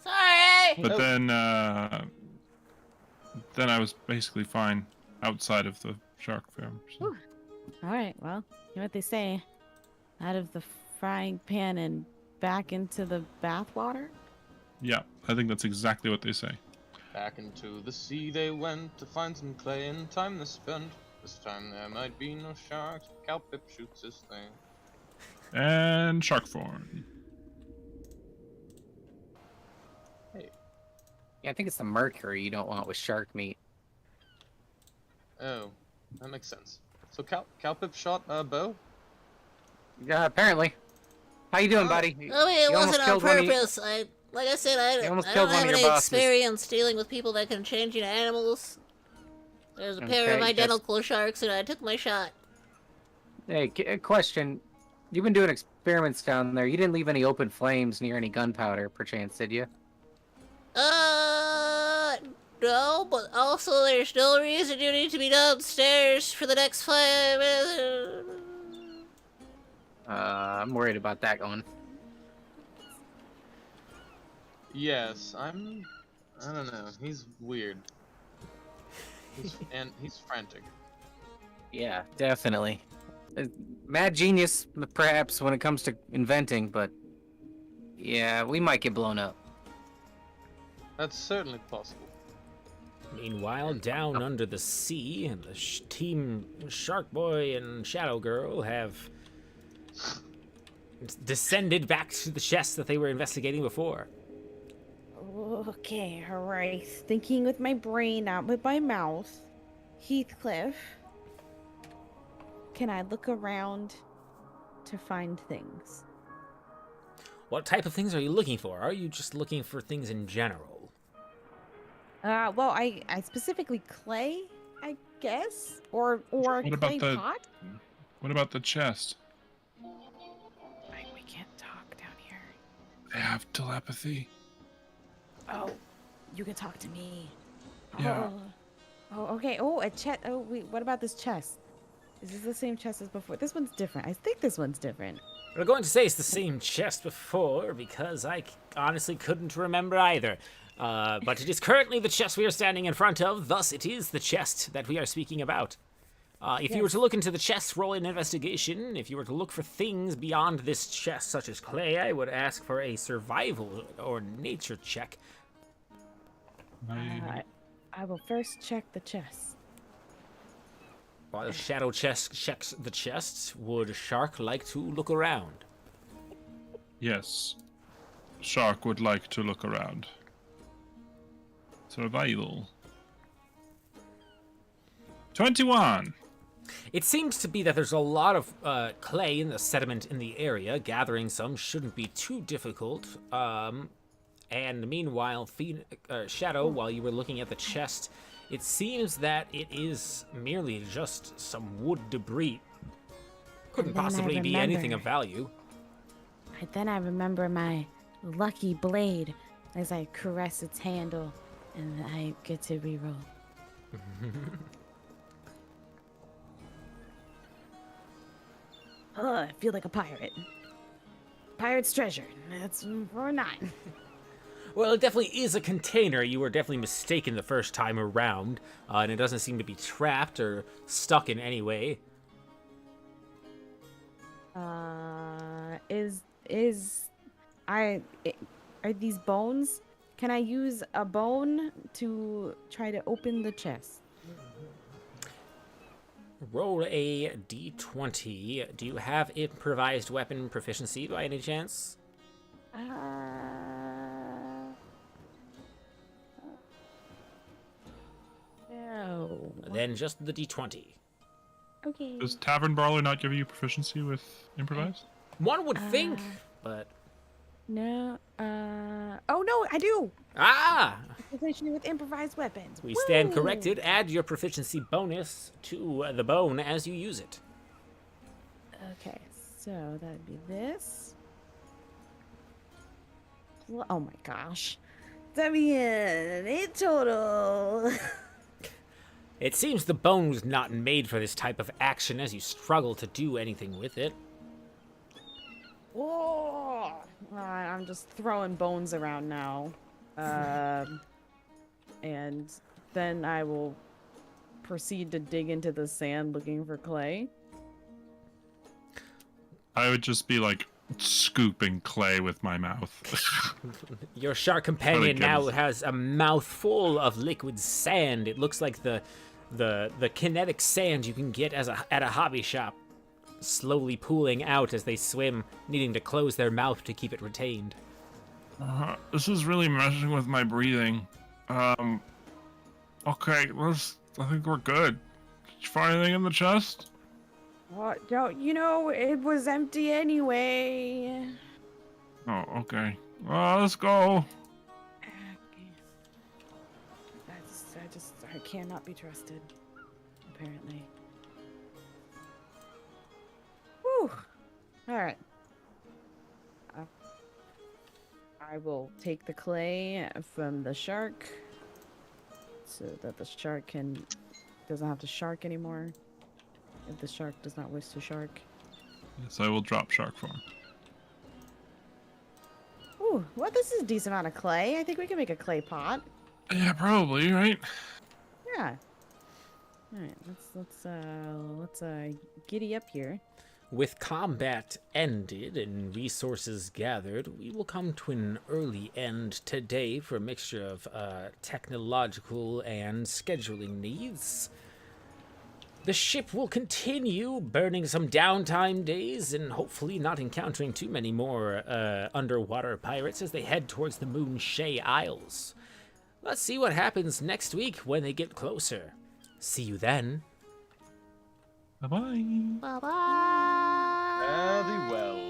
Sorry. but Oh. then I was basically fine outside of the shark farm. So. Whew. All right. Well, you know what they say: out of the frying pan and back into the bathwater. Yeah, I think that's exactly what they say. Back into the sea they went to find some clay and time they spent. This time there might be no sharks. Calpip shoots his thing. And shark form. Yeah, I think it's the mercury you don't want with shark meat. Oh, that makes sense. So Calpip shot Bo? Yeah, apparently. How you doing, buddy? I mean, it You almost wasn't on killed one of your- purpose. Like I said, You almost I killed don't one have of any your bosses. experience dealing with people that can change into animals. There's a pair Okay, of just- identical sharks, and I took my shot. Hey, question. You've been doing experiments down there. You didn't leave any open flames near any gunpowder, perchance, did you? No, but also there's no reason you need to be downstairs for the next 5 minutes. I'm worried about that going. Yes, I don't know. He's weird. He's frantic. Yeah, definitely. Mad genius, perhaps, when it comes to inventing, but yeah, we might get blown up. That's certainly possible. Meanwhile, down under the sea, the team Shark Boy and Shadow Girl have descended back to the chest that they were investigating before. Okay, alright. Thinking with my brain, not with my mouth. Heathcliff, can I look around to find things? What type of things are you looking for? Are you just looking for things in general? Well, I specifically clay, I guess, or What clay about the- pot. What about the chest? We can't talk down here. They have telepathy. Oh, you can talk to me. Yeah. Oh, okay. Oh, a chest. Oh, wait. What about this chest? Is this the same chest as before? This one's different. I think this one's different. We're going to say it's the same chest before because I honestly couldn't remember either. But it is currently the chest we are standing in front of, thus it is the chest that we are speaking about. If you were to look into the chest, roll an investigation. If you were to look for things beyond this chest, such as clay, I would ask for a survival or nature check. I will first check the chest. While the shadow chest checks the chest, would Shark like to look around? Yes. Shark would like to look around. Survival. 21. It seems to be that there's a lot of clay in the sediment in the area. Gathering some shouldn't be too difficult. And meanwhile, Shadow, while you were looking at the chest, it seems that it is merely just some wood debris. Couldn't possibly be anything of value. Then I remember my lucky blade as I caress its handle, and I get to reroll. I feel like a pirate. Pirate's treasure. That's for a 9. Well, it definitely is a container. You were definitely mistaken the first time around, and it doesn't seem to be trapped or stuck in any way. Are these bones? Can I use a bone to try to open the chest? Roll a d20. Do you have improvised weapon proficiency by any chance? No. Then just the d20. Okay. Does Tavern Brawler not give you proficiency with improvised? One would think, but... No. Oh no, I do. Ah! Proficiency with improvised weapons. We stand Woo! corrected. Add your proficiency bonus to the bone as you use it. Okay, so that'd be this. Oh my gosh. That'd be 8 total. It seems the bone was not made for this type of action as you struggle to do anything with it. Whoa! I'm just throwing bones around now. And then I will proceed to dig into the sand looking for clay. I would just be like scooping clay with my mouth. Your shark companion now goodness. has a mouthful of liquid sand. It looks like the kinetic sand you can get at a hobby shop, slowly pooling out as they swim, needing to close their mouth to keep it retained. This is really messing with my breathing. Okay, I think we're good. Did you find anything in the chest? It was empty anyway. Oh, okay. Well, let's go. I cannot be trusted, apparently. Whew. Alright. I will take the clay from the shark so that the shark doesn't have to shark anymore. If the shark does not wish to shark. Yes, I will drop shark form. Ooh, well, this is a decent amount of clay. I think we can make a clay pot. Yeah, probably, right? Yeah. All right, let's giddy up here. With combat ended and resources gathered, we will come to an early end today for a mixture of technological and scheduling needs. The ship will continue burning some downtime days and hopefully not encountering too many more underwater pirates as they head towards the Moonshae Isles. Let's see what happens next week when they get closer. See you then. Bye bye. Bye bye. Very well.